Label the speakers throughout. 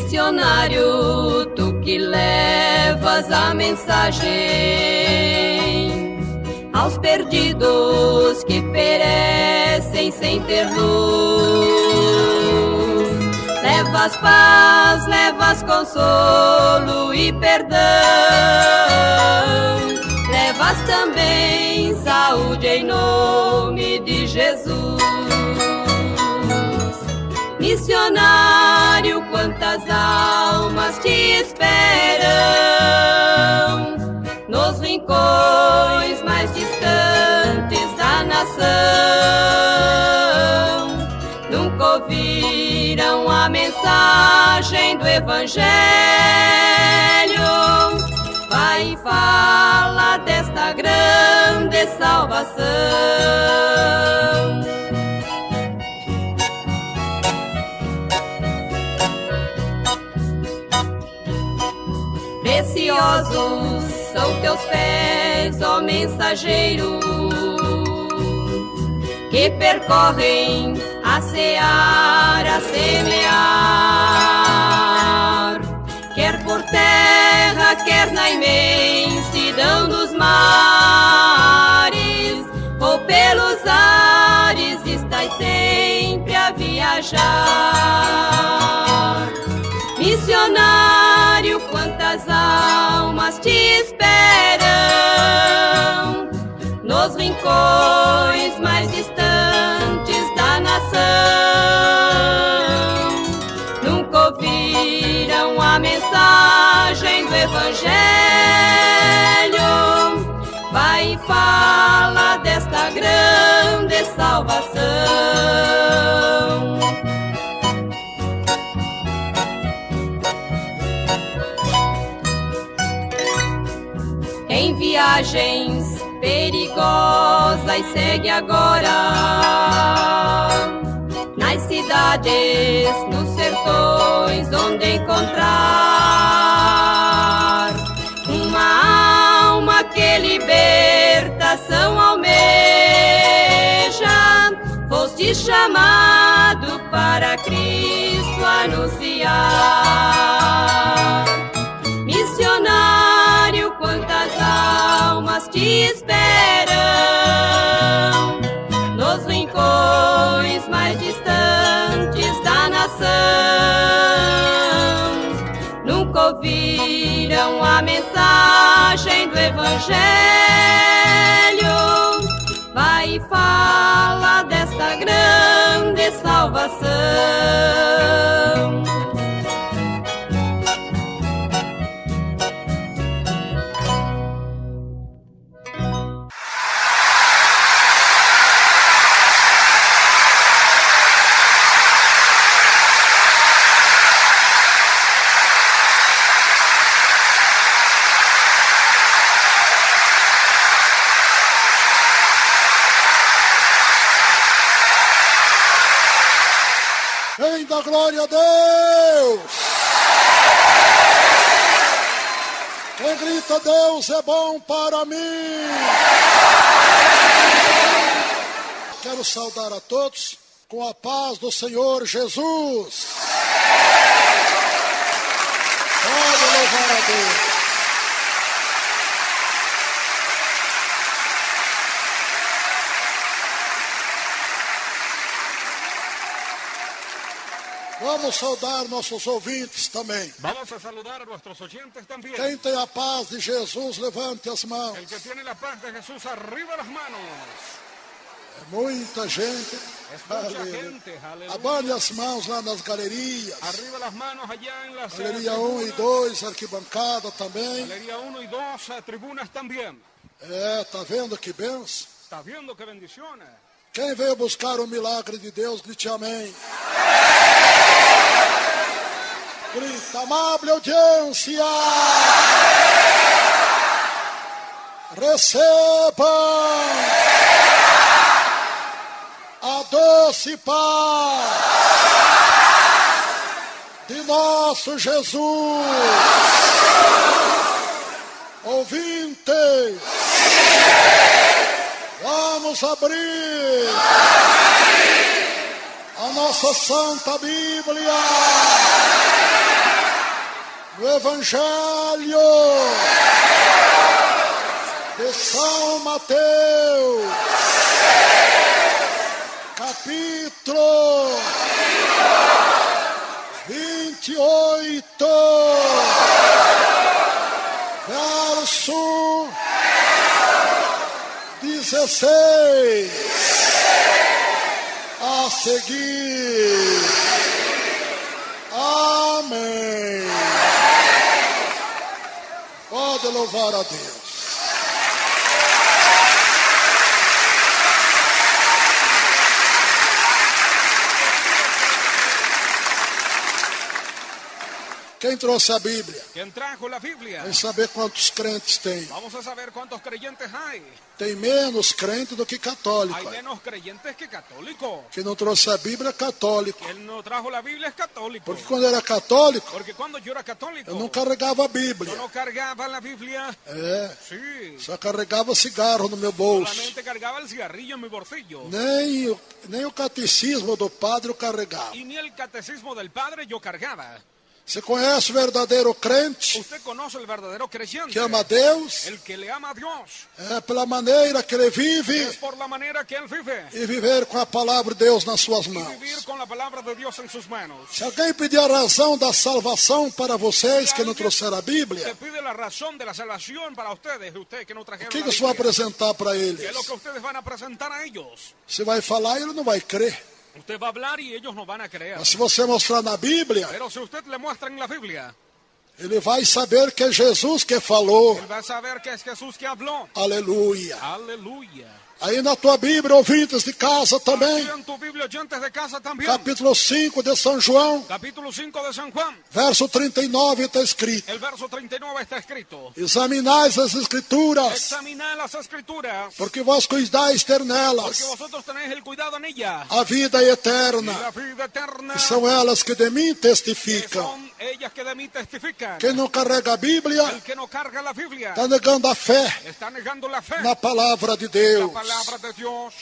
Speaker 1: Missionário, tu que levas a mensagem aos perdidos que perecem sem ter luz. Levas paz, levas consolo e perdão. Levas também saúde em nome de Jesus. Missionário, quantas almas te esperam nos rincões mais distantes da nação. Nunca ouviram a mensagem do Evangelho. Vai e fala desta grande salvação. Preciosos são teus pés, ó mensageiro, que percorrem a seara a semear, quer por terra, quer na imensidão dos mares, ou pelos ares, estás sempre a viajar. Missionário, quantas almas te esperam nos rincões mais distantes da nação. Nunca ouviram a mensagem do Evangelho. Vai e fala desta grande salvação. Em viagens perigosas segue agora, nas cidades, nos sertões, onde encontrar uma alma que libertação almeja. Foste chamado para Cristo anunciar. Missionário, quantas almas te esperam nos rincões mais distantes da nação. Nunca ouviram a mensagem do Evangelho. Vai e fala desta grande salvação.
Speaker 2: Quem dá glória a Deus? Quem grita Deus é bom para mim? Quero saudar a todos com a paz do Senhor Jesus. Pode louvar a Deus. Vamos saudar nossos ouvintes também.
Speaker 3: Vamos a saludar a nuestros oyentes también.
Speaker 2: Quem tem a paz de Jesus, levante as mãos.
Speaker 3: El que tiene la paz de Jesús, arriba las manos.
Speaker 2: É muita gente.
Speaker 3: Es mucha gente, aleluya.
Speaker 2: Abane as mãos lá nas galerias.
Speaker 3: Arriba las manos allá en las
Speaker 2: Galeria 1 e 2, arquibancada também.
Speaker 3: Galería 1 y 2, tribunas también.
Speaker 2: É, tá vendo que benção?
Speaker 3: ¿Estás viendo qué bendiciones?
Speaker 2: Quem veio buscar o milagre de Deus, grite amém. Grita, amável audiência. Recebam a doce paz de nosso Jesus. Ouvintes, vamos abrir a nossa Santa Bíblia Evangelho de São Mateus, capítulo 28, verso 16 a seguir. Amém. Pode louvar a Deus. Quem trouxe a Bíblia?
Speaker 3: ¿Quién trajo la Biblia?
Speaker 2: Vamos saber quantos crentes tem.
Speaker 3: Vamos a saber cuántos creyentes hay.
Speaker 2: Tem menos crente do que católico.
Speaker 3: Hay menos creyentes que católicos.
Speaker 2: Quem não trouxe a Bíblia é católico.
Speaker 3: Quien no trajo la Biblia es católico.
Speaker 2: Porque quando era católico,
Speaker 3: Porque cuando yo era católico,
Speaker 2: eu não carregava a
Speaker 3: yo
Speaker 2: Bíblia.
Speaker 3: no cargaba la Biblia.
Speaker 2: É,
Speaker 3: Sí.
Speaker 2: só carregava cigarro no meu bolso.
Speaker 3: Solamente cargaba el cigarrillo en mi bolsillo.
Speaker 2: Nem o catecismo do padre eu carregava.
Speaker 3: Y ni el catecismo del Padre yo cargaba.
Speaker 2: Você conhece o verdadeiro crente
Speaker 3: Usted conoce el verdadero creyente.
Speaker 2: que ama a Deus?
Speaker 3: El que le ama a Dios.
Speaker 2: É pela maneira que ele vive
Speaker 3: Es por la manera que él vive.
Speaker 2: e viver com a palavra de Deus nas suas
Speaker 3: Y
Speaker 2: mãos.
Speaker 3: vivir con la palabra de Dios en sus manos.
Speaker 2: Se alguém pedir a razão da salvação para vocês que não trouxeram a
Speaker 3: Se
Speaker 2: Bíblia,
Speaker 3: pide la razón de la salvación para ustedes, usted que no
Speaker 2: o
Speaker 3: trajeron
Speaker 2: que
Speaker 3: la
Speaker 2: você vai
Speaker 3: Biblia.
Speaker 2: apresentar para
Speaker 3: ¿Qué
Speaker 2: eles?
Speaker 3: es lo que ustedes van a presentar a ellos?
Speaker 2: Você vai falar e ele não vai crer.
Speaker 3: Usted va a hablar y ellos no van a creer.
Speaker 2: Mas se você mostrar na Bíblia,
Speaker 3: Pero si usted le muestra en la Biblia,
Speaker 2: ele vai saber que é Jesus que falou.
Speaker 3: él va a saber que es Jesús que habló.
Speaker 2: Aleluia.
Speaker 3: Aleluya.
Speaker 2: Aí na tua Bíblia, ouvintes de casa também,
Speaker 3: Aquí en tu Biblia, oyentes de casa también.
Speaker 2: capítulo 5 de São João,
Speaker 3: Capítulo 5 de San Juan,
Speaker 2: verso 39 está escrito:
Speaker 3: el verso 39 está escrito:
Speaker 2: examinais as Escrituras,
Speaker 3: examinad las escrituras,
Speaker 2: porque vós cuidais ter
Speaker 3: porque
Speaker 2: nelas
Speaker 3: vosotros tenéis el cuidado en ella
Speaker 2: a vida
Speaker 3: y
Speaker 2: eterna.
Speaker 3: la vida eterna,
Speaker 2: E são elas que de mim
Speaker 3: que
Speaker 2: testificam.
Speaker 3: son ellas que de mí testifican.
Speaker 2: Quem não carrega a Bíblia
Speaker 3: El que no carga la Biblia
Speaker 2: está negando a fé
Speaker 3: está negando la fe,
Speaker 2: na palavra de
Speaker 3: la
Speaker 2: Deus.
Speaker 3: palabra de Dios.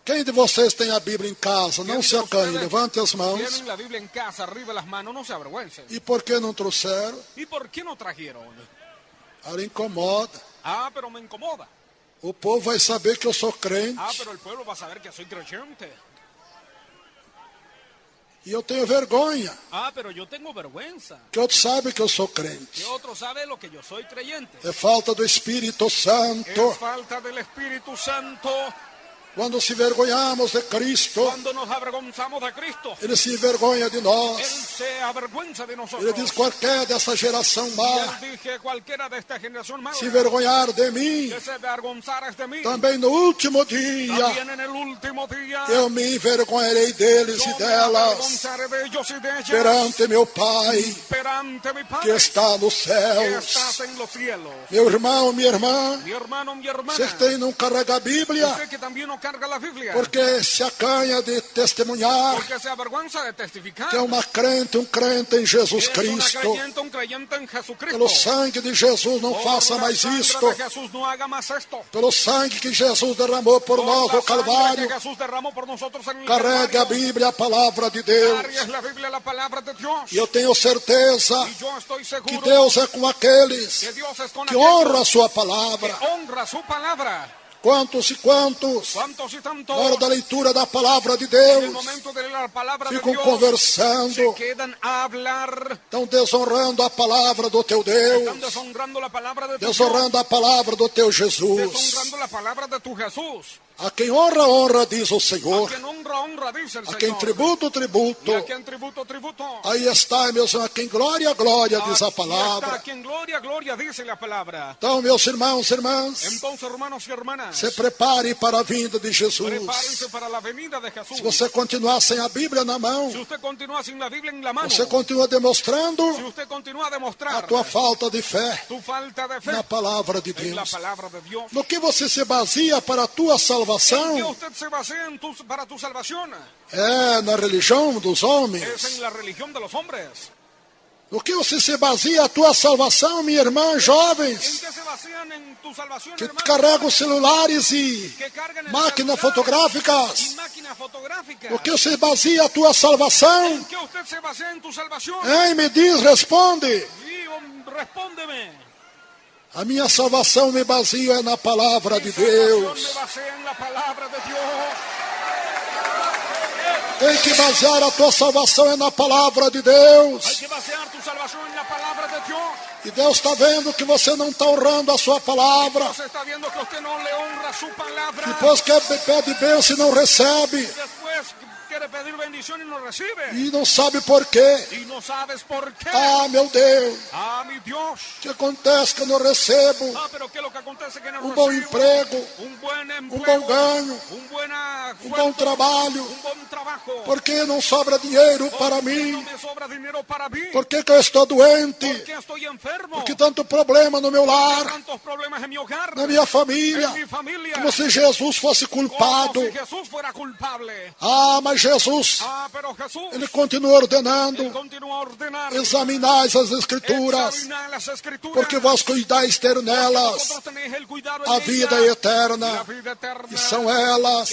Speaker 2: Quem de vocês tem a Bíblia em casa? Não
Speaker 3: ¿Quién
Speaker 2: se
Speaker 3: de
Speaker 2: acanhe,
Speaker 3: ustedes
Speaker 2: levante as mãos.
Speaker 3: tienen la Biblia en casa, arriba las manos, no se avergüencen.
Speaker 2: E por que não trouxeram?
Speaker 3: ¿Y por qué no trajeron?
Speaker 2: Ela incomoda.
Speaker 3: Ah, pero me incomoda.
Speaker 2: O povo vai saber que eu sou crente.
Speaker 3: Ah, pero el pueblo va a saber que soy creyente.
Speaker 2: E eu tenho vergonha.
Speaker 3: Ah, pero yo tengo vergüenza.
Speaker 2: Que outros sabem que eu sou crente.
Speaker 3: Que otro sabe lo que yo soy creyente.
Speaker 2: É falta do Espírito Santo.
Speaker 3: Es falta del Espíritu Santo.
Speaker 2: Quando se vergonhamos de Cristo,
Speaker 3: Cuando nos avergonzamos de Cristo,
Speaker 2: Ele se envergonha de
Speaker 3: Él
Speaker 2: nós.
Speaker 3: se avergüenza de
Speaker 2: Ele
Speaker 3: nosotros.
Speaker 2: diz: qualquer dessa geração
Speaker 3: Y
Speaker 2: má
Speaker 3: Él dice, cualquiera de esta generación mala
Speaker 2: se vergonhar de mim,
Speaker 3: que se avergonzara de mí,
Speaker 2: também no último dia
Speaker 3: también en el último día
Speaker 2: eu me envergonharei deles
Speaker 3: yo
Speaker 2: e
Speaker 3: me
Speaker 2: delas
Speaker 3: avergonzaré de ellos y de ellas
Speaker 2: perante meu Pai
Speaker 3: perante mi
Speaker 2: que
Speaker 3: Padre
Speaker 2: está nos
Speaker 3: que
Speaker 2: céus.
Speaker 3: estás en los cielos.
Speaker 2: Meu irmão, minha irmã,
Speaker 3: Mi hermano, mi hermana,
Speaker 2: você que tem não carrega a Bíblia
Speaker 3: usted que también no carga la Biblia,
Speaker 2: porque se acanha de testemunhar
Speaker 3: porque se avergüenza de testificar,
Speaker 2: que é uma crente, um crente em Jesus
Speaker 3: que es una
Speaker 2: Cristo.
Speaker 3: creyente, un creyente en Jesucristo.
Speaker 2: Pelo sangue de Jesus não
Speaker 3: Por
Speaker 2: faça
Speaker 3: la
Speaker 2: mais
Speaker 3: sangre
Speaker 2: isto.
Speaker 3: de Jesús no haga más esto.
Speaker 2: Pelo sangue que Jesus derramou por nós
Speaker 3: Por
Speaker 2: no
Speaker 3: la sangre
Speaker 2: Calvário,
Speaker 3: que Jesús derramó por nosotros en el
Speaker 2: carregue a
Speaker 3: Calvario.
Speaker 2: Bíblia, a palavra de Deus.
Speaker 3: Cargues la Biblia, la palabra de Dios.
Speaker 2: E eu tenho certeza
Speaker 3: Y yo estoy
Speaker 2: que
Speaker 3: seguro
Speaker 2: Deus é com aqueles
Speaker 3: que Dios es con
Speaker 2: que
Speaker 3: aquellos
Speaker 2: honram a sua
Speaker 3: que
Speaker 2: palavra.
Speaker 3: honra su palabra.
Speaker 2: Quantos e quantos,
Speaker 3: ¿Cuántos y tantos
Speaker 2: na hora da leitura da palavra de
Speaker 3: en el
Speaker 2: Deus,
Speaker 3: momento de leer la palabra de
Speaker 2: ficam
Speaker 3: Dios
Speaker 2: conversando,
Speaker 3: se quedan a hablar?
Speaker 2: estão desonrando a palavra do teu
Speaker 3: Están
Speaker 2: Deus,
Speaker 3: deshonrando la palabra de tu Dios,
Speaker 2: desonrando a palavra do teu Jesus.
Speaker 3: deshonrando la palabra de tu Jesús.
Speaker 2: A quem honra, honra, diz o
Speaker 3: A
Speaker 2: Senhor.
Speaker 3: quien honra, honra, dice el
Speaker 2: A quem
Speaker 3: Señor.
Speaker 2: tributo, tributo.
Speaker 3: Y a quien tributo, tributo.
Speaker 2: Aí está, meus irmãos, a quem glória, glória, diz a
Speaker 3: Aquí está,
Speaker 2: palavra.
Speaker 3: a quien gloria, gloria, dice la palabra.
Speaker 2: Então, meus irmãos e irmãs,
Speaker 3: Entonces, hermanos y hermanas,
Speaker 2: se prepare para a vinda de Jesus.
Speaker 3: prepárense para la venida de Jesús.
Speaker 2: Se você continuar sem a Bíblia na mão,
Speaker 3: Si usted continúa sin la Biblia en la mano,
Speaker 2: você continua demonstrando
Speaker 3: si usted continúa a
Speaker 2: a
Speaker 3: demostrar
Speaker 2: tua falta de fé
Speaker 3: tu falta de fe
Speaker 2: na palavra de
Speaker 3: en la
Speaker 2: Deus.
Speaker 3: palabra de Dios,
Speaker 2: No que você se baseia para a tua
Speaker 3: ¿en qué
Speaker 2: salvação?
Speaker 3: usted se basea para tu salvación?
Speaker 2: É na religião dos
Speaker 3: Es
Speaker 2: homens.
Speaker 3: en la religión de los hombres.
Speaker 2: No que você se baseia a tua salvação, minha irmã,
Speaker 3: ¿En
Speaker 2: jovens,
Speaker 3: qué se basían en tu salvación,
Speaker 2: que
Speaker 3: hermano?
Speaker 2: carregam celulares e
Speaker 3: Que cargan el
Speaker 2: máquinas
Speaker 3: celular
Speaker 2: fotográficas?
Speaker 3: y máquinas fotográficas.
Speaker 2: No que você baseia a tua salvação?
Speaker 3: ¿En qué usted se basea en tu salvación?
Speaker 2: Ei, me diz, responde.
Speaker 3: Dígame, Respóndeme.
Speaker 2: A minha salvação me baseia na palavra de
Speaker 3: Mi salvación
Speaker 2: Deus.
Speaker 3: me basea en la palabra de Dios.
Speaker 2: Tem que basear a tua salvação na palavra de
Speaker 3: Hay
Speaker 2: Deus.
Speaker 3: que basear tu salvación en la palabra de Dios.
Speaker 2: E Deus está vendo que você não está honrando a sua palavra.
Speaker 3: Dios está viendo que usted no le honra su palabra.
Speaker 2: Depois que pede bênção e não recebe.
Speaker 3: Después quiere pedir bendición y no recibe.
Speaker 2: E não sabe por quê.
Speaker 3: Y no sabes por qué.
Speaker 2: Ah, meu Deus.
Speaker 3: Ah, mi Dios.
Speaker 2: O que acontece que eu não recebo
Speaker 3: Ah, pero ¿qué es lo que acontece que no
Speaker 2: bom
Speaker 3: recibo?
Speaker 2: emprego,
Speaker 3: Un buen empleo,
Speaker 2: bom ganho,
Speaker 3: buena
Speaker 2: bom
Speaker 3: sueldo,
Speaker 2: trabalho?
Speaker 3: buen trabajo.
Speaker 2: Por que não sobra dinheiro para
Speaker 3: ¿Por qué
Speaker 2: mim?
Speaker 3: no me sobra dinero para mí?
Speaker 2: Por que eu estou doente?
Speaker 3: ¿Por qué estoy enfermo?
Speaker 2: Por que tanto problema no meu lar,
Speaker 3: Tantos problemas en mi hogar,
Speaker 2: na minha família?
Speaker 3: en mi familia,
Speaker 2: Como se Jesus fosse
Speaker 3: como
Speaker 2: culpado.
Speaker 3: si Jesús fuera culpable.
Speaker 2: Ah, mas Jesus,
Speaker 3: Ah, pero Jesús,
Speaker 2: Ele continua ordenando:
Speaker 3: Él continúa a ordenar,
Speaker 2: examinais as Escrituras,
Speaker 3: examinar las escrituras,
Speaker 2: porque vós cuidais ter nelas
Speaker 3: vosotros tenéis el cuidado en
Speaker 2: a
Speaker 3: ella,
Speaker 2: vida
Speaker 3: y
Speaker 2: eterna.
Speaker 3: la vida eterna,
Speaker 2: E são elas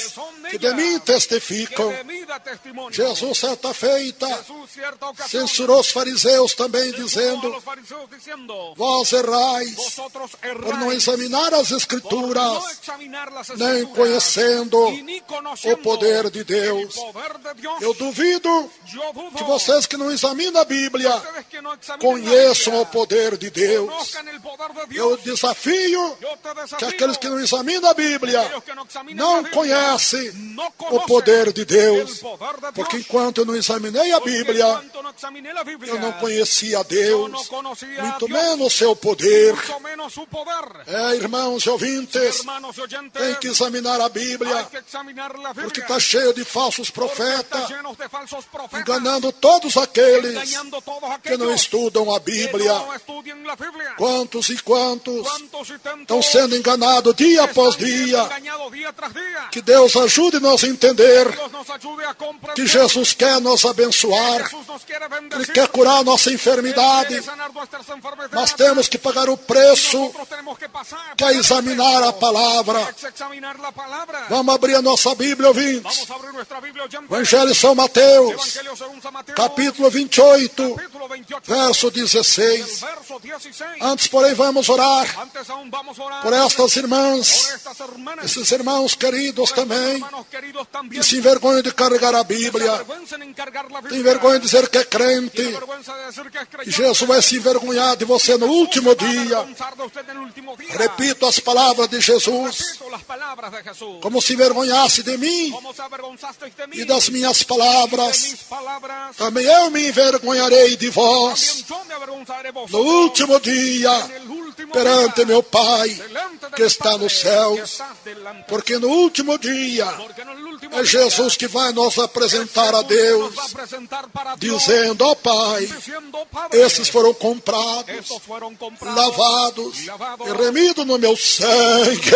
Speaker 2: que de mim
Speaker 3: que
Speaker 2: testificam.
Speaker 3: de mí da testimonio.
Speaker 2: Jesus, certa feita,
Speaker 3: Jesús, cierta ocasión,
Speaker 2: censurou os fariseus também,
Speaker 3: censuró a
Speaker 2: dizendo:
Speaker 3: los fariseos diciendo:
Speaker 2: vós errais
Speaker 3: vosotros
Speaker 2: por não
Speaker 3: erráis
Speaker 2: examinar as
Speaker 3: por
Speaker 2: Escrituras,
Speaker 3: no examinar las
Speaker 2: nem
Speaker 3: escrituras,
Speaker 2: conhecendo
Speaker 3: y ni conociendo
Speaker 2: o poder de
Speaker 3: el
Speaker 2: Deus.
Speaker 3: poder de Dios.
Speaker 2: Eu duvido
Speaker 3: Yo dudo
Speaker 2: que vocês que não examinam a Bíblia
Speaker 3: ustedes que no examinan
Speaker 2: conheçam
Speaker 3: la
Speaker 2: o
Speaker 3: Biblia,
Speaker 2: poder de Deus.
Speaker 3: conozcan el poder de
Speaker 2: Eu
Speaker 3: Dios.
Speaker 2: desafio
Speaker 3: Yo te
Speaker 2: que
Speaker 3: desafío
Speaker 2: aqueles que não examinam a Bíblia
Speaker 3: aquellos que no examinan la
Speaker 2: não
Speaker 3: Biblia,
Speaker 2: conhecem
Speaker 3: no
Speaker 2: o
Speaker 3: conocen
Speaker 2: poder de Deus.
Speaker 3: el poder de Dios.
Speaker 2: Porque enquanto eu não examinei a
Speaker 3: Porque
Speaker 2: Bíblia,
Speaker 3: enquanto no examiné la Biblia,
Speaker 2: eu não conhecia a
Speaker 3: yo
Speaker 2: Deus,
Speaker 3: no conocía a
Speaker 2: muito
Speaker 3: Dios,
Speaker 2: menos seu poder.
Speaker 3: mucho menos su poder.
Speaker 2: É, irmãos e ouvintes,
Speaker 3: Hermanos y oyentes,
Speaker 2: tem que examinar a
Speaker 3: hay
Speaker 2: Bíblia,
Speaker 3: que examinar la Biblia,
Speaker 2: porque está cheio de falsos
Speaker 3: porque está
Speaker 2: profetas,
Speaker 3: lleno de falsos profetas,
Speaker 2: enganando todos aqueles
Speaker 3: engañando a todos
Speaker 2: que não
Speaker 3: aquellos
Speaker 2: estudam a
Speaker 3: que
Speaker 2: Bíblia.
Speaker 3: no estudian la Biblia.
Speaker 2: Quantos e quantos
Speaker 3: ¿Cuántos y tantos
Speaker 2: estão sendo enganados dia após
Speaker 3: están siendo
Speaker 2: dia?
Speaker 3: engañados día tras día?
Speaker 2: Que Deus ajude-nos a entender
Speaker 3: Dios nos ayude a comprender
Speaker 2: que Jesus quer nos abençoar,
Speaker 3: Jesús nos quiere
Speaker 2: Ele
Speaker 3: bendecir,
Speaker 2: quer curar nossa
Speaker 3: Él
Speaker 2: enfermidade.
Speaker 3: quiere sanar nuestras enfermedades.
Speaker 2: Nós temos que pagar o preço
Speaker 3: Nosotros tenemos que pasar,
Speaker 2: que é examinar a palavra.
Speaker 3: hay que examinar la palabra.
Speaker 2: Vamos abrir a nossa Bíblia, ouvintes.
Speaker 3: Vamos a abrir nuestra Biblia oyente.
Speaker 2: Evangelho de São Mateus,
Speaker 3: Evangelio según San Mateo,
Speaker 2: capítulo 28,
Speaker 3: capítulo 28,
Speaker 2: verso
Speaker 3: el
Speaker 2: 16.
Speaker 3: verso 16.
Speaker 2: Antes, porém, vamos orar
Speaker 3: Antes aún vamos a orar
Speaker 2: por estas
Speaker 3: por
Speaker 2: irmãs,
Speaker 3: estas hermanas,
Speaker 2: esses irmãos queridos
Speaker 3: por estos
Speaker 2: também,
Speaker 3: hermanos queridos también,
Speaker 2: que se envergonham de carregar a
Speaker 3: que se
Speaker 2: Bíblia,
Speaker 3: avergüenzan en cargar la
Speaker 2: tem
Speaker 3: Biblia,
Speaker 2: vergonha de dizer que é
Speaker 3: tiene
Speaker 2: crente,
Speaker 3: vergüenza de decir que es
Speaker 2: e
Speaker 3: creyente.
Speaker 2: Jesus vai se envergonhar de você no último
Speaker 3: Jesús se va a
Speaker 2: dia.
Speaker 3: avergonzar de usted en el último día.
Speaker 2: Repito as palavras de Jesus,
Speaker 3: Repito las palabras de Jesús.
Speaker 2: como se envergonhasse de mim
Speaker 3: Como se avergonzasteis de mí
Speaker 2: e das minhas
Speaker 3: de
Speaker 2: palavras,
Speaker 3: mis palabras,
Speaker 2: também eu me envergonharei de vós
Speaker 3: también yo me avergonzaré de
Speaker 2: no
Speaker 3: vosotros
Speaker 2: último dia,
Speaker 3: en el último
Speaker 2: perante
Speaker 3: día,
Speaker 2: meu Pai,
Speaker 3: delante de
Speaker 2: que
Speaker 3: mi
Speaker 2: está
Speaker 3: Padre,
Speaker 2: nos
Speaker 3: que
Speaker 2: céus.
Speaker 3: estás delante.
Speaker 2: Porque no último dia
Speaker 3: Porque en el último
Speaker 2: é
Speaker 3: día,
Speaker 2: Jesus que vai nos apresentar a
Speaker 3: Jesús
Speaker 2: Deus,
Speaker 3: nos va a presentar para Dios,
Speaker 2: dizendo: ó Pai,
Speaker 3: diciendo, Padre,
Speaker 2: esses foram comprados,
Speaker 3: estos fueron comprados,
Speaker 2: lavados
Speaker 3: lavados,
Speaker 2: e remidos no meu sangue.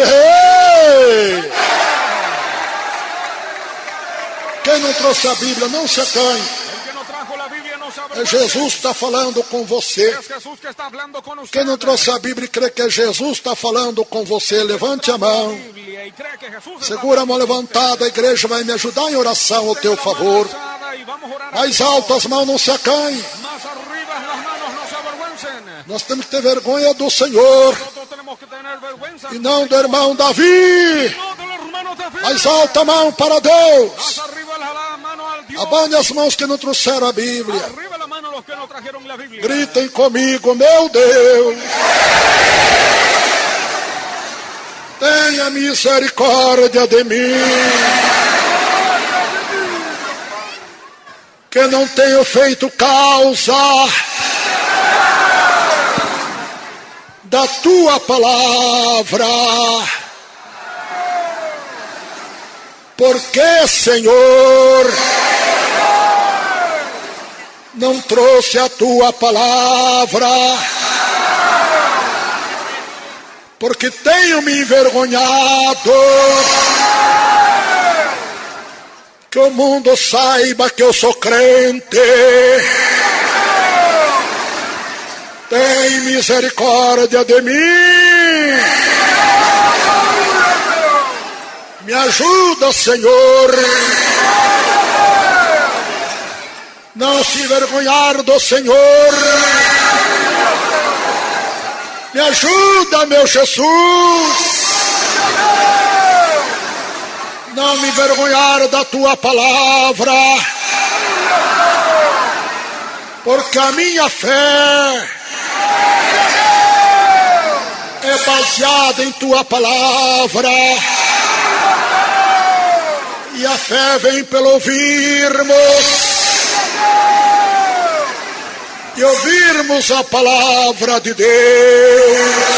Speaker 2: Quem não trouxe a Bíblia, não se acanhe.
Speaker 3: el que no trajo la Biblia no se
Speaker 2: É
Speaker 3: avergüence.
Speaker 2: Jesus que está falando com você.
Speaker 3: Es Jesús que está hablando con usted.
Speaker 2: Quem não trouxe a Bíblia e crê que é Jesus que está falando com você, levante a mão.
Speaker 3: Biblia y cree que Jesús está
Speaker 2: Segura a mão
Speaker 3: hablando con usted.
Speaker 2: levantada, a igreja vai me ajudar em oração ao teu
Speaker 3: Tenga la mano
Speaker 2: favor.
Speaker 3: alzada y vamos a orar a
Speaker 2: Mais
Speaker 3: Dios.
Speaker 2: alto as mãos, não se acanhe.
Speaker 3: Más arriba las manos, no se avergüencen.
Speaker 2: Nós temos que ter vergonha do Senhor
Speaker 3: Nosotros tenemos que tener vergüenza.
Speaker 2: e não do irmão Davi.
Speaker 3: No del hermano David.
Speaker 2: Mais alta a mão para Deus.
Speaker 3: Más arriba la mano al Dios.
Speaker 2: Abane as mãos que não trouxeram a Bíblia.
Speaker 3: Arriba la mano los que no trajeron la Biblia.
Speaker 2: Gritem comigo: meu Deus, tenha misericórdia de mim, que não tenho feito causa da tua palavra. Porque, Senhor, não trouxe a tua palavra, porque tenho me envergonhado, que o mundo saiba que eu sou crente. Tem misericórdia de mim. Me ajuda, Senhor. Não se envergonhar do Senhor. Me ajuda, meu Jesus. Não me envergonhar da tua palavra, porque a minha fé é baseada em tua palavra, e a fé vem pelo ouvirmos, e ouvirmos a palavra de Deus.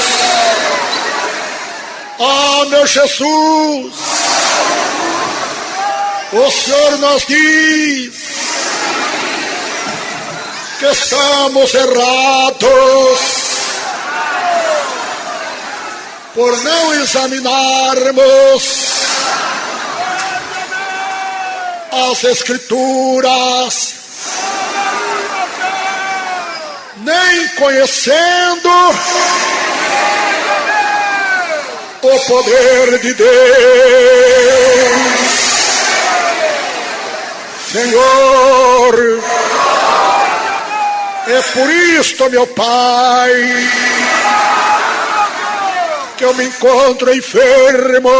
Speaker 2: Ah, meu Jesus, o Senhor nos diz que estamos errados por não examinarmos as Escrituras, nem conhecendo o poder de Deus. Senhor, é por isto, meu Pai, que eu me encontro enfermo,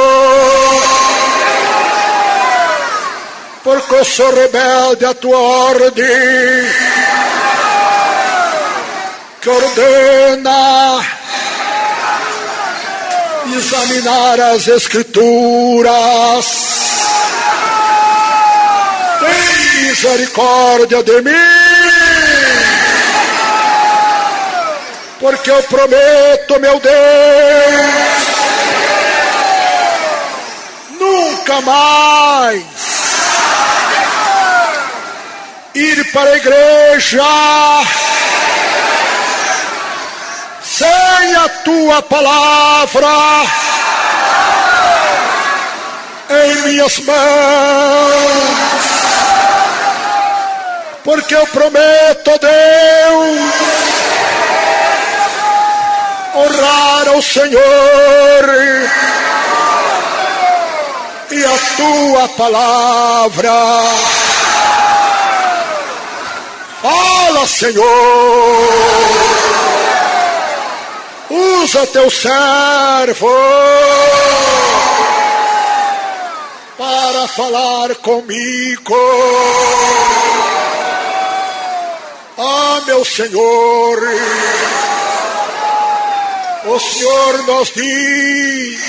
Speaker 2: porque eu sou rebelde à tua ordem, que ordena examinar as Escrituras. Tem misericórdia de mim, porque eu prometo, meu Deus, nunca mais ir para a igreja sem a tua palavra em minhas mãos, porque eu prometo, Deus, honrar ao Senhor e a tua palavra. Fala, Senhor, usa teu servo para falar comigo. Ah, meu Senhor, o Senhor nos diz: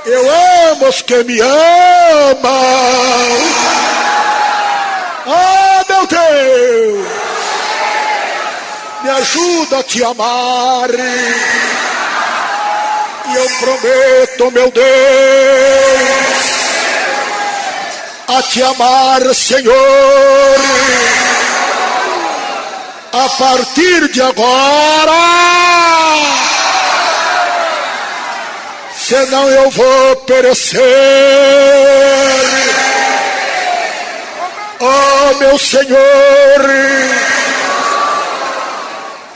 Speaker 2: eu amo os que me amam. Ah, meu Deus, me ajuda a te amar, e eu prometo, meu Deus, a te amar, Senhor, a partir de agora, senão eu vou perecer. Oh, meu Senhor,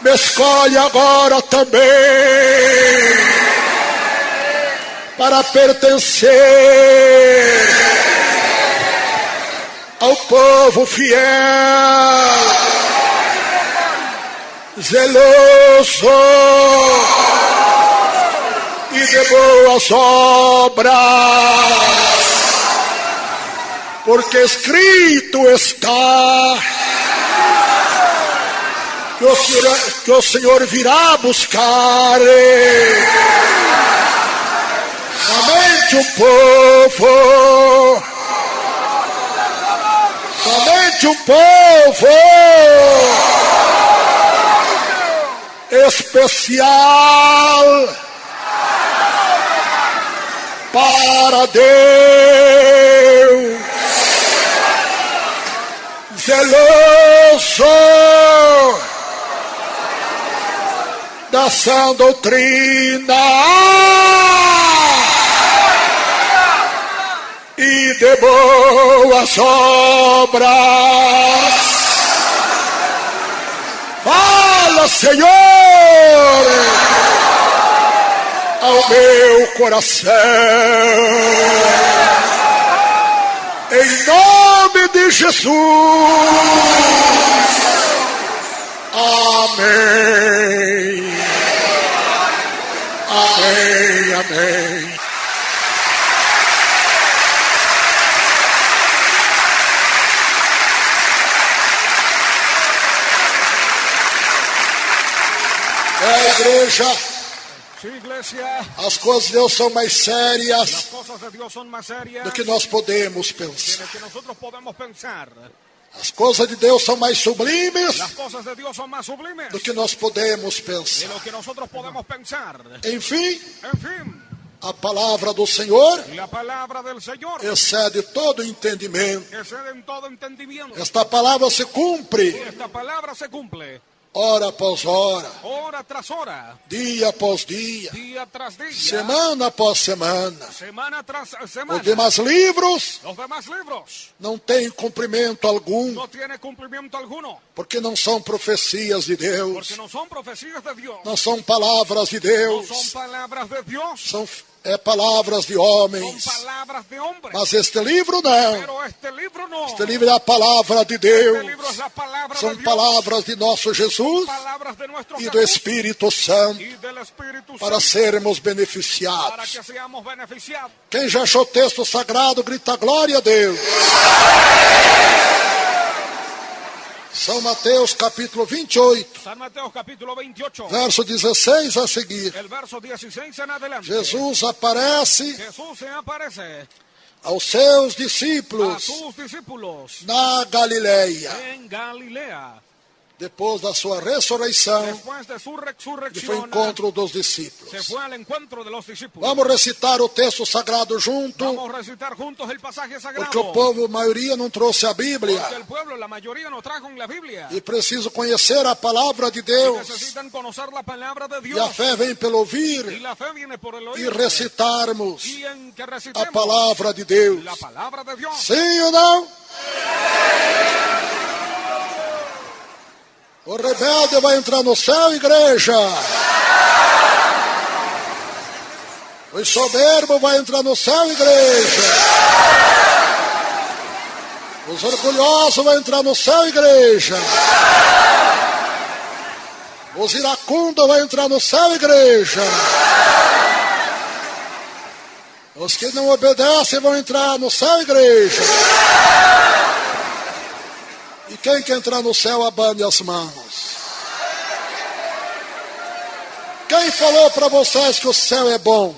Speaker 2: me escolhe agora também para pertencer ao povo fiel, zeloso e de boas obras, porque escrito está que o Senhor virá buscar somente um povo, somente um povo especial para Deus, zeloso da sã doutrina e de boas obras. Fala, Senhor, ao meu coração, em nome de Jesus. Amém. amém. Igreja,
Speaker 3: Sí, iglesia,
Speaker 2: as coisas de Deus são mais
Speaker 3: las
Speaker 2: sérias
Speaker 3: cosas de Dios son más serias
Speaker 2: do que nós podemos
Speaker 3: de
Speaker 2: pensar.
Speaker 3: lo que nosotros podemos pensar.
Speaker 2: As coisas de Deus são mais sublimes
Speaker 3: Las cosas de Dios son más sublimes
Speaker 2: do que nós podemos
Speaker 3: de
Speaker 2: pensar.
Speaker 3: lo que nosotros podemos pensar.
Speaker 2: Enfim,
Speaker 3: En fin,
Speaker 2: a palavra do Senhor
Speaker 3: la palabra del Señor
Speaker 2: excede todo entendimento.
Speaker 3: excede en todo entendimiento.
Speaker 2: Esta palavra se cumpre
Speaker 3: Esta palabra se cumple
Speaker 2: hora após hora,
Speaker 3: hora tras hora,
Speaker 2: dia após dia,
Speaker 3: día tras día,
Speaker 2: semana após semana.
Speaker 3: semana tras semana.
Speaker 2: Os demais livros
Speaker 3: Los demás libros
Speaker 2: não têm cumprimento algum,
Speaker 3: no tienen cumplimiento alguno,
Speaker 2: porque não são profecias de Deus,
Speaker 3: porque no son profecías de Dios,
Speaker 2: não são palavras de
Speaker 3: no
Speaker 2: Deus,
Speaker 3: son palabras de Dios,
Speaker 2: são palavras de
Speaker 3: son
Speaker 2: homens.
Speaker 3: palabras de hombres.
Speaker 2: Mas este livro não.
Speaker 3: Pero este libro no.
Speaker 2: Este livro é a palavra de
Speaker 3: Este
Speaker 2: Deus.
Speaker 3: libro es la palabra
Speaker 2: São
Speaker 3: de Dios,
Speaker 2: palavras de nosso Jesus
Speaker 3: palabras de nuestro
Speaker 2: e do
Speaker 3: Jesús
Speaker 2: Espírito Santo
Speaker 3: y del Espíritu
Speaker 2: para
Speaker 3: Santo,
Speaker 2: sermos
Speaker 3: para
Speaker 2: beneficiados.
Speaker 3: que seamos beneficiados.
Speaker 2: Quem já achou texto sagrado, grita glória a Deus. São Mateus capítulo 28,
Speaker 3: San Mateo capítulo 28,
Speaker 2: verso 16 a seguir.
Speaker 3: el verso 16 en adelante.
Speaker 2: Jesus aparece
Speaker 3: Jesús se aparece
Speaker 2: aos seus
Speaker 3: a
Speaker 2: discípulos
Speaker 3: sus discípulos
Speaker 2: na Galileia,
Speaker 3: en Galilea.
Speaker 2: depois da sua ressurreição
Speaker 3: Después de su
Speaker 2: e foi
Speaker 3: resurrección,
Speaker 2: encontro dos
Speaker 3: se
Speaker 2: discípulos.
Speaker 3: fue al encuentro de los discípulos.
Speaker 2: Vamos recitar o texto sagrado junto,
Speaker 3: Vamos a recitar juntos el pasaje sagrado.
Speaker 2: porque o povo, a maioria, não trouxe a Bíblia.
Speaker 3: Porque el pueblo, la mayoría no trajo en la Biblia.
Speaker 2: E preciso conhecer a palavra de Deus.
Speaker 3: Necesitan conocer la palabra de
Speaker 2: E a
Speaker 3: Dios.
Speaker 2: fé vem pelo
Speaker 3: Y
Speaker 2: ouvir
Speaker 3: la fe viene por el
Speaker 2: e
Speaker 3: oír.
Speaker 2: recitarmos
Speaker 3: Y en que
Speaker 2: a
Speaker 3: recitemos
Speaker 2: palavra de Deus.
Speaker 3: la palabra de Dios.
Speaker 2: Sim ou não? O rebelde vai entrar no céu, igreja. O soberbo vai entrar no céu, igreja. Os orgulhosos vão entrar no céu, igreja. Os iracundos vão entrar no céu, igreja. Os que não obedecem vão entrar no céu, igreja. E quem quer entrar no céu, abane as mãos. Quem falou para vocês que o céu é bom?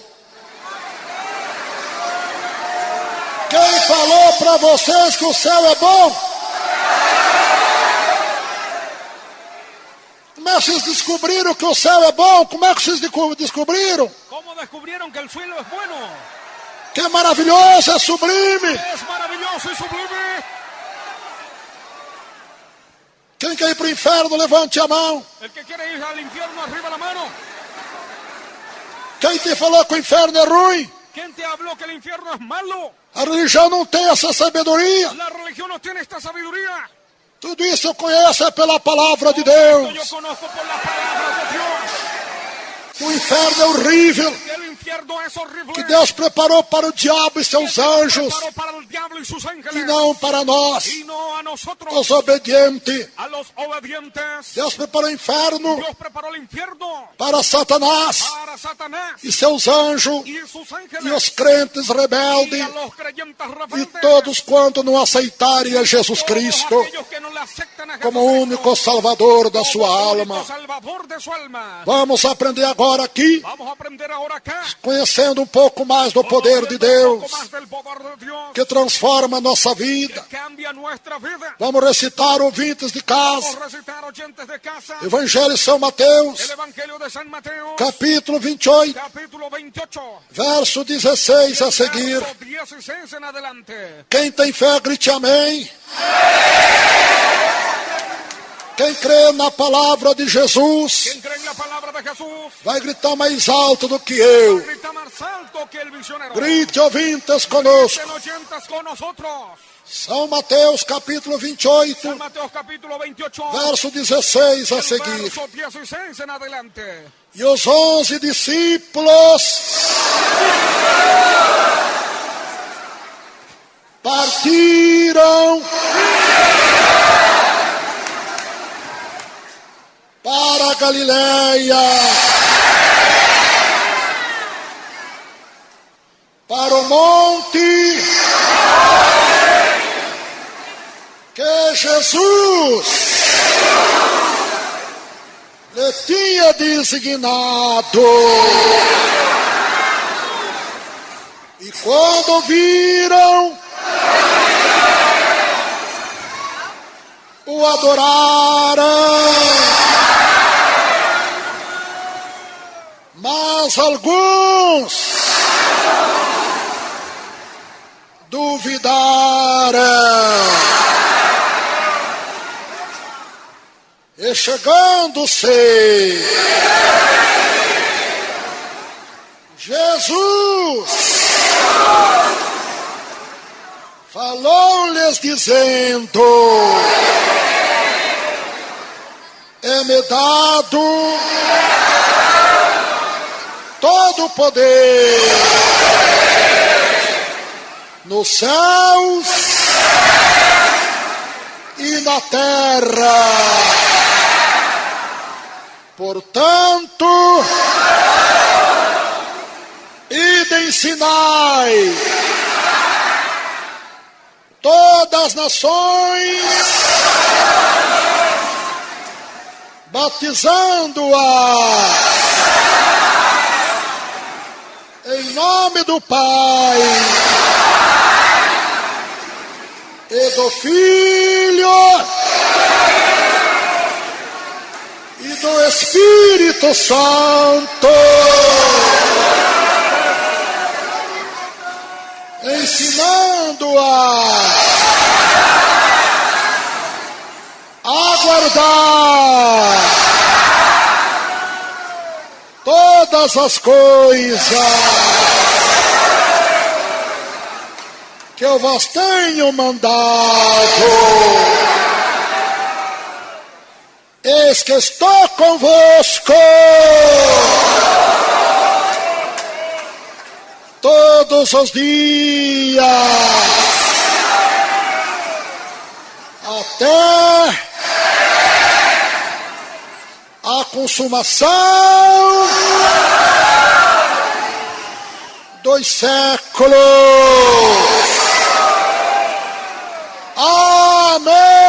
Speaker 2: Quem falou para vocês que o céu é bom? Como é que vocês descobriram que o céu é bom? Como é que vocês descobriram?
Speaker 3: ¿Cómo descubrieron que el cielo es bueno?
Speaker 2: Que é maravilhoso, é sublime.
Speaker 3: Es maravilloso y sublime.
Speaker 2: Quem quer ir para o inferno, levante a mão.
Speaker 3: El que quiere ir al infierno, arriba la mano.
Speaker 2: Quem te falou que o inferno é ruim?
Speaker 3: ¿Quién te habló que el infierno es malo?
Speaker 2: A religião não tem essa sabedoria.
Speaker 3: La religión no tiene esta sabiduría.
Speaker 2: Tudo isso eu conheço é pela palavra de
Speaker 3: Esto
Speaker 2: Deus.
Speaker 3: yo conozco por la palabra de Dios.
Speaker 2: O inferno é horrível,
Speaker 3: Que el infierno es horrible.
Speaker 2: que Deus preparou para o diabo e seus anjos,
Speaker 3: Preparó para el diablo y sus ángeles.
Speaker 2: e não para nós,
Speaker 3: Y no a nosotros,
Speaker 2: os obedientes.
Speaker 3: a los obedientes.
Speaker 2: Deus preparou o inferno
Speaker 3: Dios preparó el infierno
Speaker 2: para Satanás
Speaker 3: para Satanás
Speaker 2: e seus anjos,
Speaker 3: y sus
Speaker 2: e
Speaker 3: ángeles.
Speaker 2: os crentes
Speaker 3: Y
Speaker 2: rebeldes,
Speaker 3: a los creyentes
Speaker 2: e
Speaker 3: rebeldes.
Speaker 2: todos quanto não aceitarem a Jesus
Speaker 3: Todos
Speaker 2: Cristo
Speaker 3: aquellos que no le aceptan a
Speaker 2: como
Speaker 3: Jesucristo
Speaker 2: único Salvador da
Speaker 3: como
Speaker 2: sua
Speaker 3: único
Speaker 2: alma.
Speaker 3: Salvador de su alma.
Speaker 2: Vamos aprender agora aqui,
Speaker 3: Vamos a aprender ahora acá.
Speaker 2: conhecendo um pouco mais do poder de Deus,
Speaker 3: Un poco más del poder de Dios
Speaker 2: que transforma a nossa vida.
Speaker 3: que cambia nuestra vida.
Speaker 2: Vamos recitar, ouvintes de
Speaker 3: Vamos
Speaker 2: casa,
Speaker 3: a recitar, oyentes de casa,
Speaker 2: Evangelho de São Mateus,
Speaker 3: el Evangelio de San Mateo,
Speaker 2: capítulo 28,
Speaker 3: capítulo 28,
Speaker 2: verso 16 a seguir.
Speaker 3: verso 16 en adelante.
Speaker 2: Quem tem fé, grite amém. Quem crê na palavra de Jesus,
Speaker 3: ¿Quién cree en la palabra de Jesús?
Speaker 2: vai gritar mais alto do que eu.
Speaker 3: Grita más alto que el visionero.
Speaker 2: Grite, ouvintes, conosco.
Speaker 3: Griten, oyentes con nosotros.
Speaker 2: São Mateus, capítulo 28,
Speaker 3: San Mateo capítulo 28,
Speaker 2: verso 16 a
Speaker 3: el
Speaker 2: seguir.
Speaker 3: verso 16 en adelante.
Speaker 2: E os 11 discípulos partiram para a Galileia, Jesus lhe tinha designado. E quando viram, o adoraram. Mas alguns duvidaram. E chegando-se, Jesus falou-lhes dizendo: é-me dado todo o poder nos céus e na terra. Portanto, ide ensinai todas as nações, batizando-a em nome do Pai e do Filho e do Espírito Santo, ensinando-a a guardar todas as coisas que eu vos tenho mandado. Eis que estou convosco todos os dias, até a consumação dos séculos. Amém.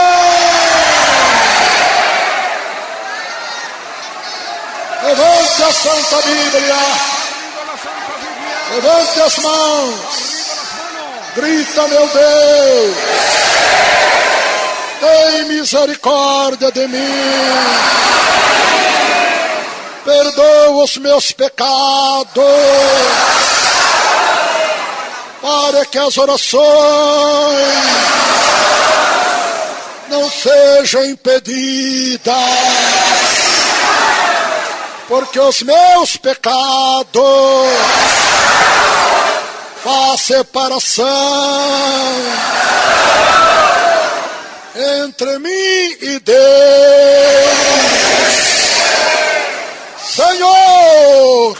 Speaker 2: Levante a Santa Bíblia, levante as mãos, grita: meu Deus, tem misericórdia de mim, perdoa os meus pecados, para que as orações não sejam impedidas, porque os meus pecados faz separação entre mim e Deus. Senhor,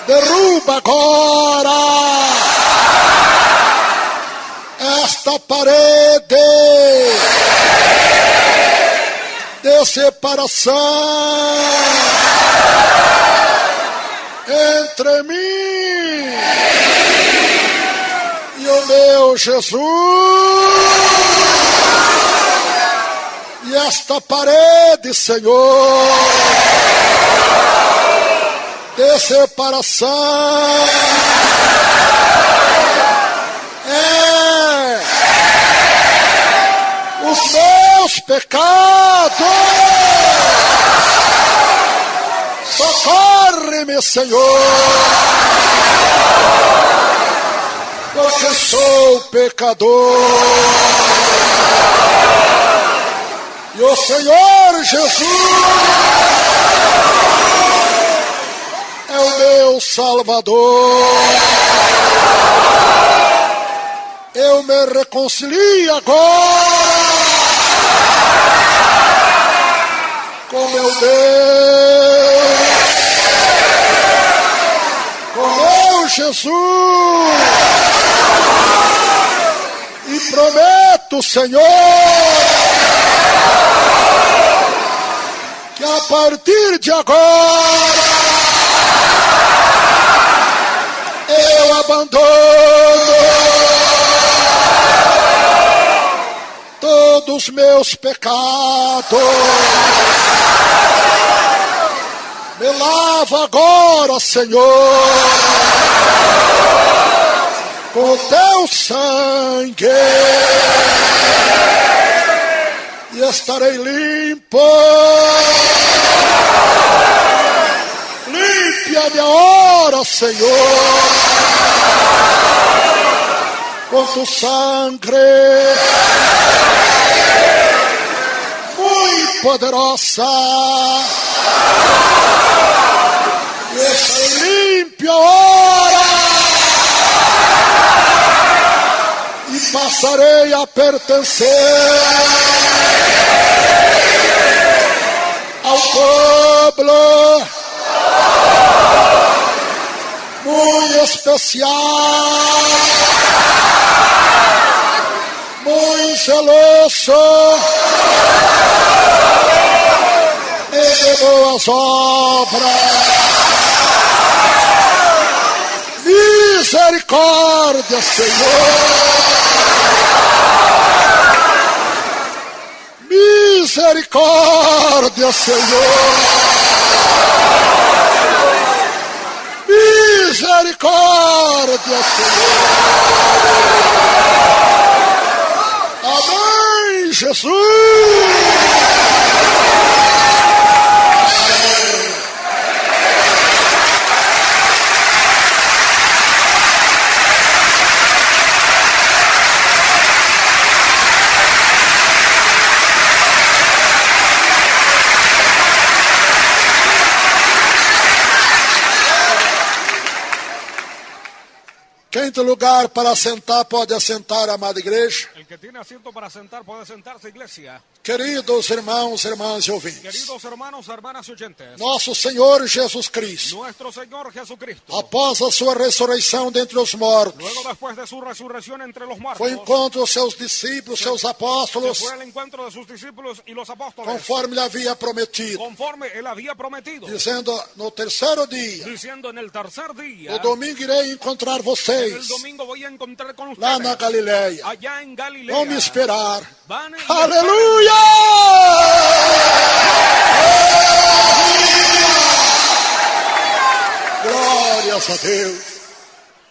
Speaker 2: derruba agora esta parede de separação entre mim e o meu Jesus, e esta parede, Senhor, de separação é os meus pecados. Socorre-me, Senhor, porque sou pecador. E o Senhor Jesus é o meu Salvador. Eu me reconcilio agora com meu Deus, com meu Jesus, e prometo, Senhor, que a partir de agora eu abandono perdoou dos meus pecados. Me lava agora, Senhor, com o teu sangue, e estarei limpo. Limpe a minha hora, Senhor, com tu sangre muito poderosa. E estarei limpo agora, e passarei a pertencer ao povo muito especial, muito zeloso e de boas obras. Misericórdia, Senhor. Misericórdia, Senhor. Misericórdia, Senhor. Amém, Jesus. Quem tem lugar para sentar, pode assentar, amada igreja.
Speaker 3: El que tiene asiento para sentar puede sentarse, iglesia.
Speaker 2: Queridos irmãos, irmãs e ouvintes,
Speaker 3: Queridos hermanos, hermanas y oyentes,
Speaker 2: nosso Senhor Jesus Cristo,
Speaker 3: nuestro Señor Jesucristo,
Speaker 2: após a sua ressurreição dentre os mortos,
Speaker 3: luego después de su resurrección entre los muertos,
Speaker 2: foi encontro os seus discípulos, seus
Speaker 3: se
Speaker 2: apóstolos,
Speaker 3: fue al encuentro de sus discípulos y los apóstoles,
Speaker 2: conforme lhe havia prometido,
Speaker 3: conforme él había prometido,
Speaker 2: dizendo: no terceiro dia,
Speaker 3: diciendo: en el tercer día,
Speaker 2: no domingo irei encontrar
Speaker 3: el
Speaker 2: vocês
Speaker 3: domingo voy a encontrar con ustedes,
Speaker 2: lá na Galileia.
Speaker 3: allá en Galilea.
Speaker 2: Vão me esperar.
Speaker 3: Van a
Speaker 2: Aleluia! Glórias a Deus.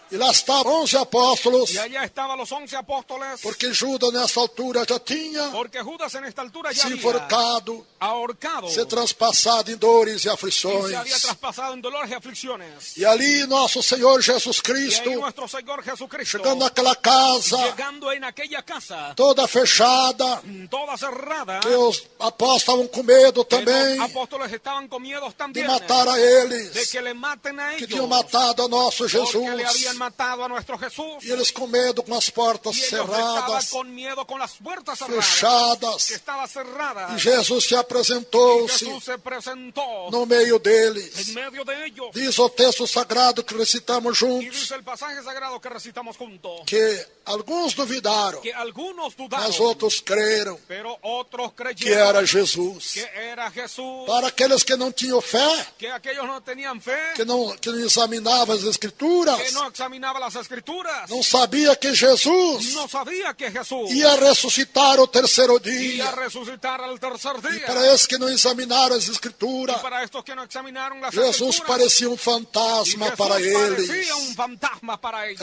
Speaker 2: E lá estavam 11 apóstolos,
Speaker 3: Y allá estaban los 11 apóstoles,
Speaker 2: porque Judas nessa altura já tinha
Speaker 3: porque Judas en esta altura ya
Speaker 2: se
Speaker 3: había
Speaker 2: enforcado,
Speaker 3: ahorcado
Speaker 2: se transpassado em dores e
Speaker 3: y
Speaker 2: aflições.
Speaker 3: se había traspasado en dolores y aflicciones.
Speaker 2: E ali nosso Senhor Jesus
Speaker 3: Y
Speaker 2: Cristo,
Speaker 3: ahí nuestro Señor Jesucristo,
Speaker 2: chegando naquela casa
Speaker 3: llegando en aquella casa,
Speaker 2: toda fechada,
Speaker 3: toda cerrada,
Speaker 2: que os apóstolos estavam com medo
Speaker 3: que
Speaker 2: também
Speaker 3: los apóstoles estaban con miedos
Speaker 2: de
Speaker 3: también
Speaker 2: matar a
Speaker 3: de
Speaker 2: eles,
Speaker 3: que le maten a
Speaker 2: que
Speaker 3: ellos,
Speaker 2: tinham matado a nosso
Speaker 3: porque le
Speaker 2: Jesus.
Speaker 3: habían matado a nuestro Jesús.
Speaker 2: E eles com medo, com as portas
Speaker 3: Y ellos estaban
Speaker 2: cerradas,
Speaker 3: con miedo con las puertas cerradas, que
Speaker 2: fechadas.
Speaker 3: estaba cerrada.
Speaker 2: E Jesus se
Speaker 3: Y
Speaker 2: apresentou-se
Speaker 3: Jesús se presentó
Speaker 2: no meio deles.
Speaker 3: en medio de ellos.
Speaker 2: Diz o texto sagrado que recitamos
Speaker 3: Y
Speaker 2: juntos,
Speaker 3: dice el pasaje sagrado que recitamos juntos,
Speaker 2: que alguns duvidaram,
Speaker 3: que algunos dudaron,
Speaker 2: mas outros creram
Speaker 3: pero otros
Speaker 2: que
Speaker 3: creyeron
Speaker 2: era Jesus.
Speaker 3: que era Jesús.
Speaker 2: Para aqueles que não tinham fé,
Speaker 3: Que aquellos no tenían fe,
Speaker 2: que não examinavam as
Speaker 3: que
Speaker 2: Escrituras,
Speaker 3: no examinaban las escrituras,
Speaker 2: não sabia que Jesus
Speaker 3: no sabía que Jesús
Speaker 2: ia ressuscitar o terceiro
Speaker 3: iba
Speaker 2: dia.
Speaker 3: a resucitar al tercer
Speaker 2: E
Speaker 3: día.
Speaker 2: para esses que não examinaram as Escrituras,
Speaker 3: Y para estos que no examinaron las
Speaker 2: Jesus
Speaker 3: escrituras,
Speaker 2: parecia um
Speaker 3: y
Speaker 2: fantasma
Speaker 3: Jesús
Speaker 2: para eles.
Speaker 3: parecía un fantasma para ellos.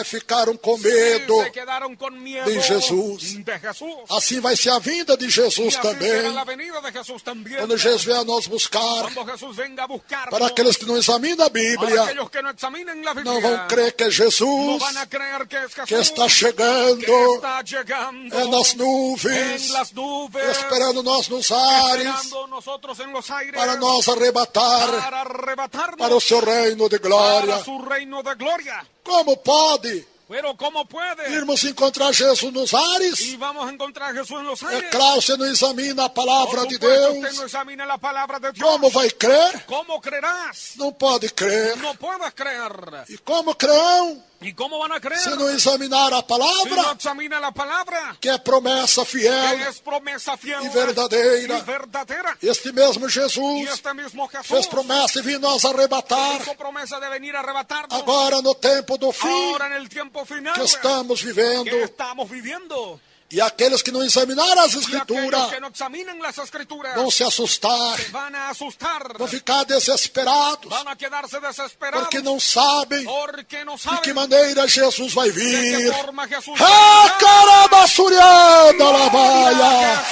Speaker 2: Ficaram com
Speaker 3: Sí,
Speaker 2: medo.
Speaker 3: se quedaron con miedo
Speaker 2: de Jesús.
Speaker 3: de Jesús.
Speaker 2: Assim vai ser a vinda de Jesus
Speaker 3: Y así
Speaker 2: também,
Speaker 3: será la venida de Jesús también.
Speaker 2: quando Jesus vier a nos buscar.
Speaker 3: Cuando Jesús venga a buscarnos,
Speaker 2: Para aqueles que não examinam a
Speaker 3: para
Speaker 2: Bíblia,
Speaker 3: aquellos que no examinen la Biblia,
Speaker 2: não vão crer que é
Speaker 3: no
Speaker 2: Jesus
Speaker 3: van a creer que es Jesús
Speaker 2: que está
Speaker 3: que
Speaker 2: chegando
Speaker 3: está llegando
Speaker 2: nas nuvens,
Speaker 3: en las nubes,
Speaker 2: esperando nós nos ares,
Speaker 3: esperando nosotros en los aires
Speaker 2: para nos arrebatar
Speaker 3: para arrebatarnos
Speaker 2: para o seu reino de glória.
Speaker 3: para su reino de gloria.
Speaker 2: Como pode
Speaker 3: Pero ¿cómo puede?
Speaker 2: irmos encontrar Jesus nos ares?
Speaker 3: Y vamos a encontrar a Jesús en los
Speaker 2: É
Speaker 3: aires.
Speaker 2: claro, você não examina a palavra
Speaker 3: Por
Speaker 2: de
Speaker 3: supuesto, usted no
Speaker 2: Deus.
Speaker 3: examina la palabra de Dios.
Speaker 2: Como vai crer?
Speaker 3: ¿Cómo creerás?
Speaker 2: Não pode crer.
Speaker 3: No puedes creer.
Speaker 2: E como crerão
Speaker 3: ¿Y cómo van a creer?
Speaker 2: se não examinar a
Speaker 3: Si no
Speaker 2: palavra,
Speaker 3: examina la palabra,
Speaker 2: que é promessa
Speaker 3: que
Speaker 2: fiel
Speaker 3: es promesa fiel
Speaker 2: e verdadeira.
Speaker 3: y verdadera.
Speaker 2: Este mesmo
Speaker 3: Y
Speaker 2: Jesus
Speaker 3: este mismo Jesús
Speaker 2: fez promessa de vir nos arrebatar
Speaker 3: hizo promesa de venir a arrebatarnos
Speaker 2: agora no tempo do fim
Speaker 3: ahora en el tiempo final
Speaker 2: que estamos vivendo.
Speaker 3: que estamos viviendo.
Speaker 2: E aqueles que não examinaram as
Speaker 3: Y aquellos
Speaker 2: escrituras
Speaker 3: que no examinan las escrituras
Speaker 2: vão se assustar,
Speaker 3: se van a asustar,
Speaker 2: vão ficar desesperados,
Speaker 3: van a quedarse desesperados
Speaker 2: porque não sabem
Speaker 3: porque no
Speaker 2: de
Speaker 3: saben
Speaker 2: que maneira Jesus vai
Speaker 3: de qué
Speaker 2: vir.
Speaker 3: forma Jesús
Speaker 2: Ah, caramba, surianda, labaia!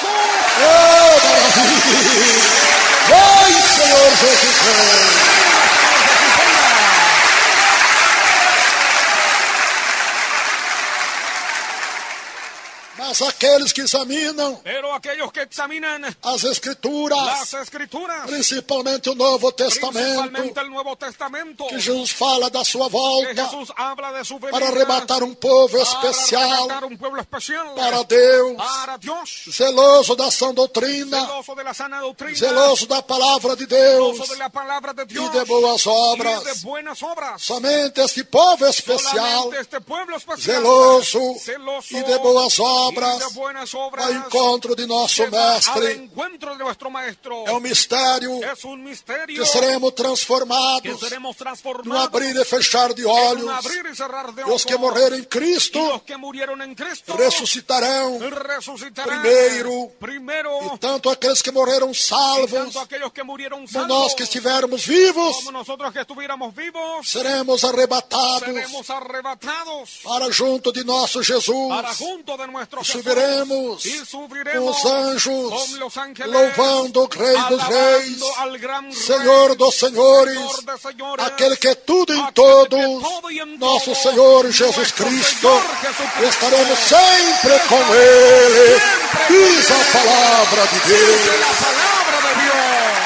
Speaker 2: Oh, maravilha! Vai, Senhor Jesus Cristo! Mas aqueles que examinam
Speaker 3: Pero aquellos que examinan
Speaker 2: as escrituras,
Speaker 3: las escrituras,
Speaker 2: principalmente o Novo Testamento,
Speaker 3: principalmente el Nuevo Testamento,
Speaker 2: que Jesus fala da sua
Speaker 3: que
Speaker 2: volta
Speaker 3: Jesús habla de su venida
Speaker 2: para arrebatar um povo
Speaker 3: para
Speaker 2: especial
Speaker 3: arrebatar un pueblo especial
Speaker 2: para Deus,
Speaker 3: para Dios,
Speaker 2: zeloso da sã doutrina,
Speaker 3: celoso de la sana doctrina,
Speaker 2: zeloso da palavra de
Speaker 3: celoso
Speaker 2: Deus
Speaker 3: de la palabra de Dios
Speaker 2: e de boas
Speaker 3: y
Speaker 2: obras.
Speaker 3: de buenas obras.
Speaker 2: Somente este povo especial,
Speaker 3: Solamente este pueblo especial,
Speaker 2: zeloso
Speaker 3: celoso
Speaker 2: e de boas
Speaker 3: y
Speaker 2: obras,
Speaker 3: de buenas obras,
Speaker 2: ao encontro de nosso
Speaker 3: que va al
Speaker 2: Mestre.
Speaker 3: encuentro de nuestro maestro.
Speaker 2: É um mistério
Speaker 3: Es un misterio
Speaker 2: que seremos
Speaker 3: que
Speaker 2: transformados
Speaker 3: seremos
Speaker 2: no
Speaker 3: transformados
Speaker 2: abrir e fechar de
Speaker 3: en un
Speaker 2: olhos.
Speaker 3: abrir y cerrar de
Speaker 2: E
Speaker 3: ojos.
Speaker 2: os que morreram em
Speaker 3: Y
Speaker 2: Cristo
Speaker 3: los que murieron en Cristo
Speaker 2: ressuscitarão.
Speaker 3: resucitarán
Speaker 2: Primeiro, e tanto aqueles que morreram
Speaker 3: y
Speaker 2: salvos,
Speaker 3: tanto aquellos que murieron
Speaker 2: como
Speaker 3: salvos
Speaker 2: nós que estivermos vivos,
Speaker 3: como nosotros que estuviéramos vivos
Speaker 2: seremos arrebatados
Speaker 3: seremos arrebatados
Speaker 2: para junto de nosso Jesus.
Speaker 3: para junto de nuestro
Speaker 2: E
Speaker 3: Jesús
Speaker 2: subiremos
Speaker 3: y
Speaker 2: com
Speaker 3: subiremos
Speaker 2: os anjos,
Speaker 3: con los ángeles
Speaker 2: louvando o Rei dos Reis,
Speaker 3: alabando al gran
Speaker 2: Senhor
Speaker 3: Rey,
Speaker 2: dos Senhores,
Speaker 3: Señor de señores,
Speaker 2: aquele que é tudo em
Speaker 3: aquel
Speaker 2: todos,
Speaker 3: que todo y en
Speaker 2: nosso
Speaker 3: todo,
Speaker 2: Senhor Jesus
Speaker 3: nuestro
Speaker 2: Cristo.
Speaker 3: Señor Jesucristo.
Speaker 2: Estaremos sempre com Ele. Diz a palavra de
Speaker 3: Dice
Speaker 2: Deus.
Speaker 3: la palabra de Dios.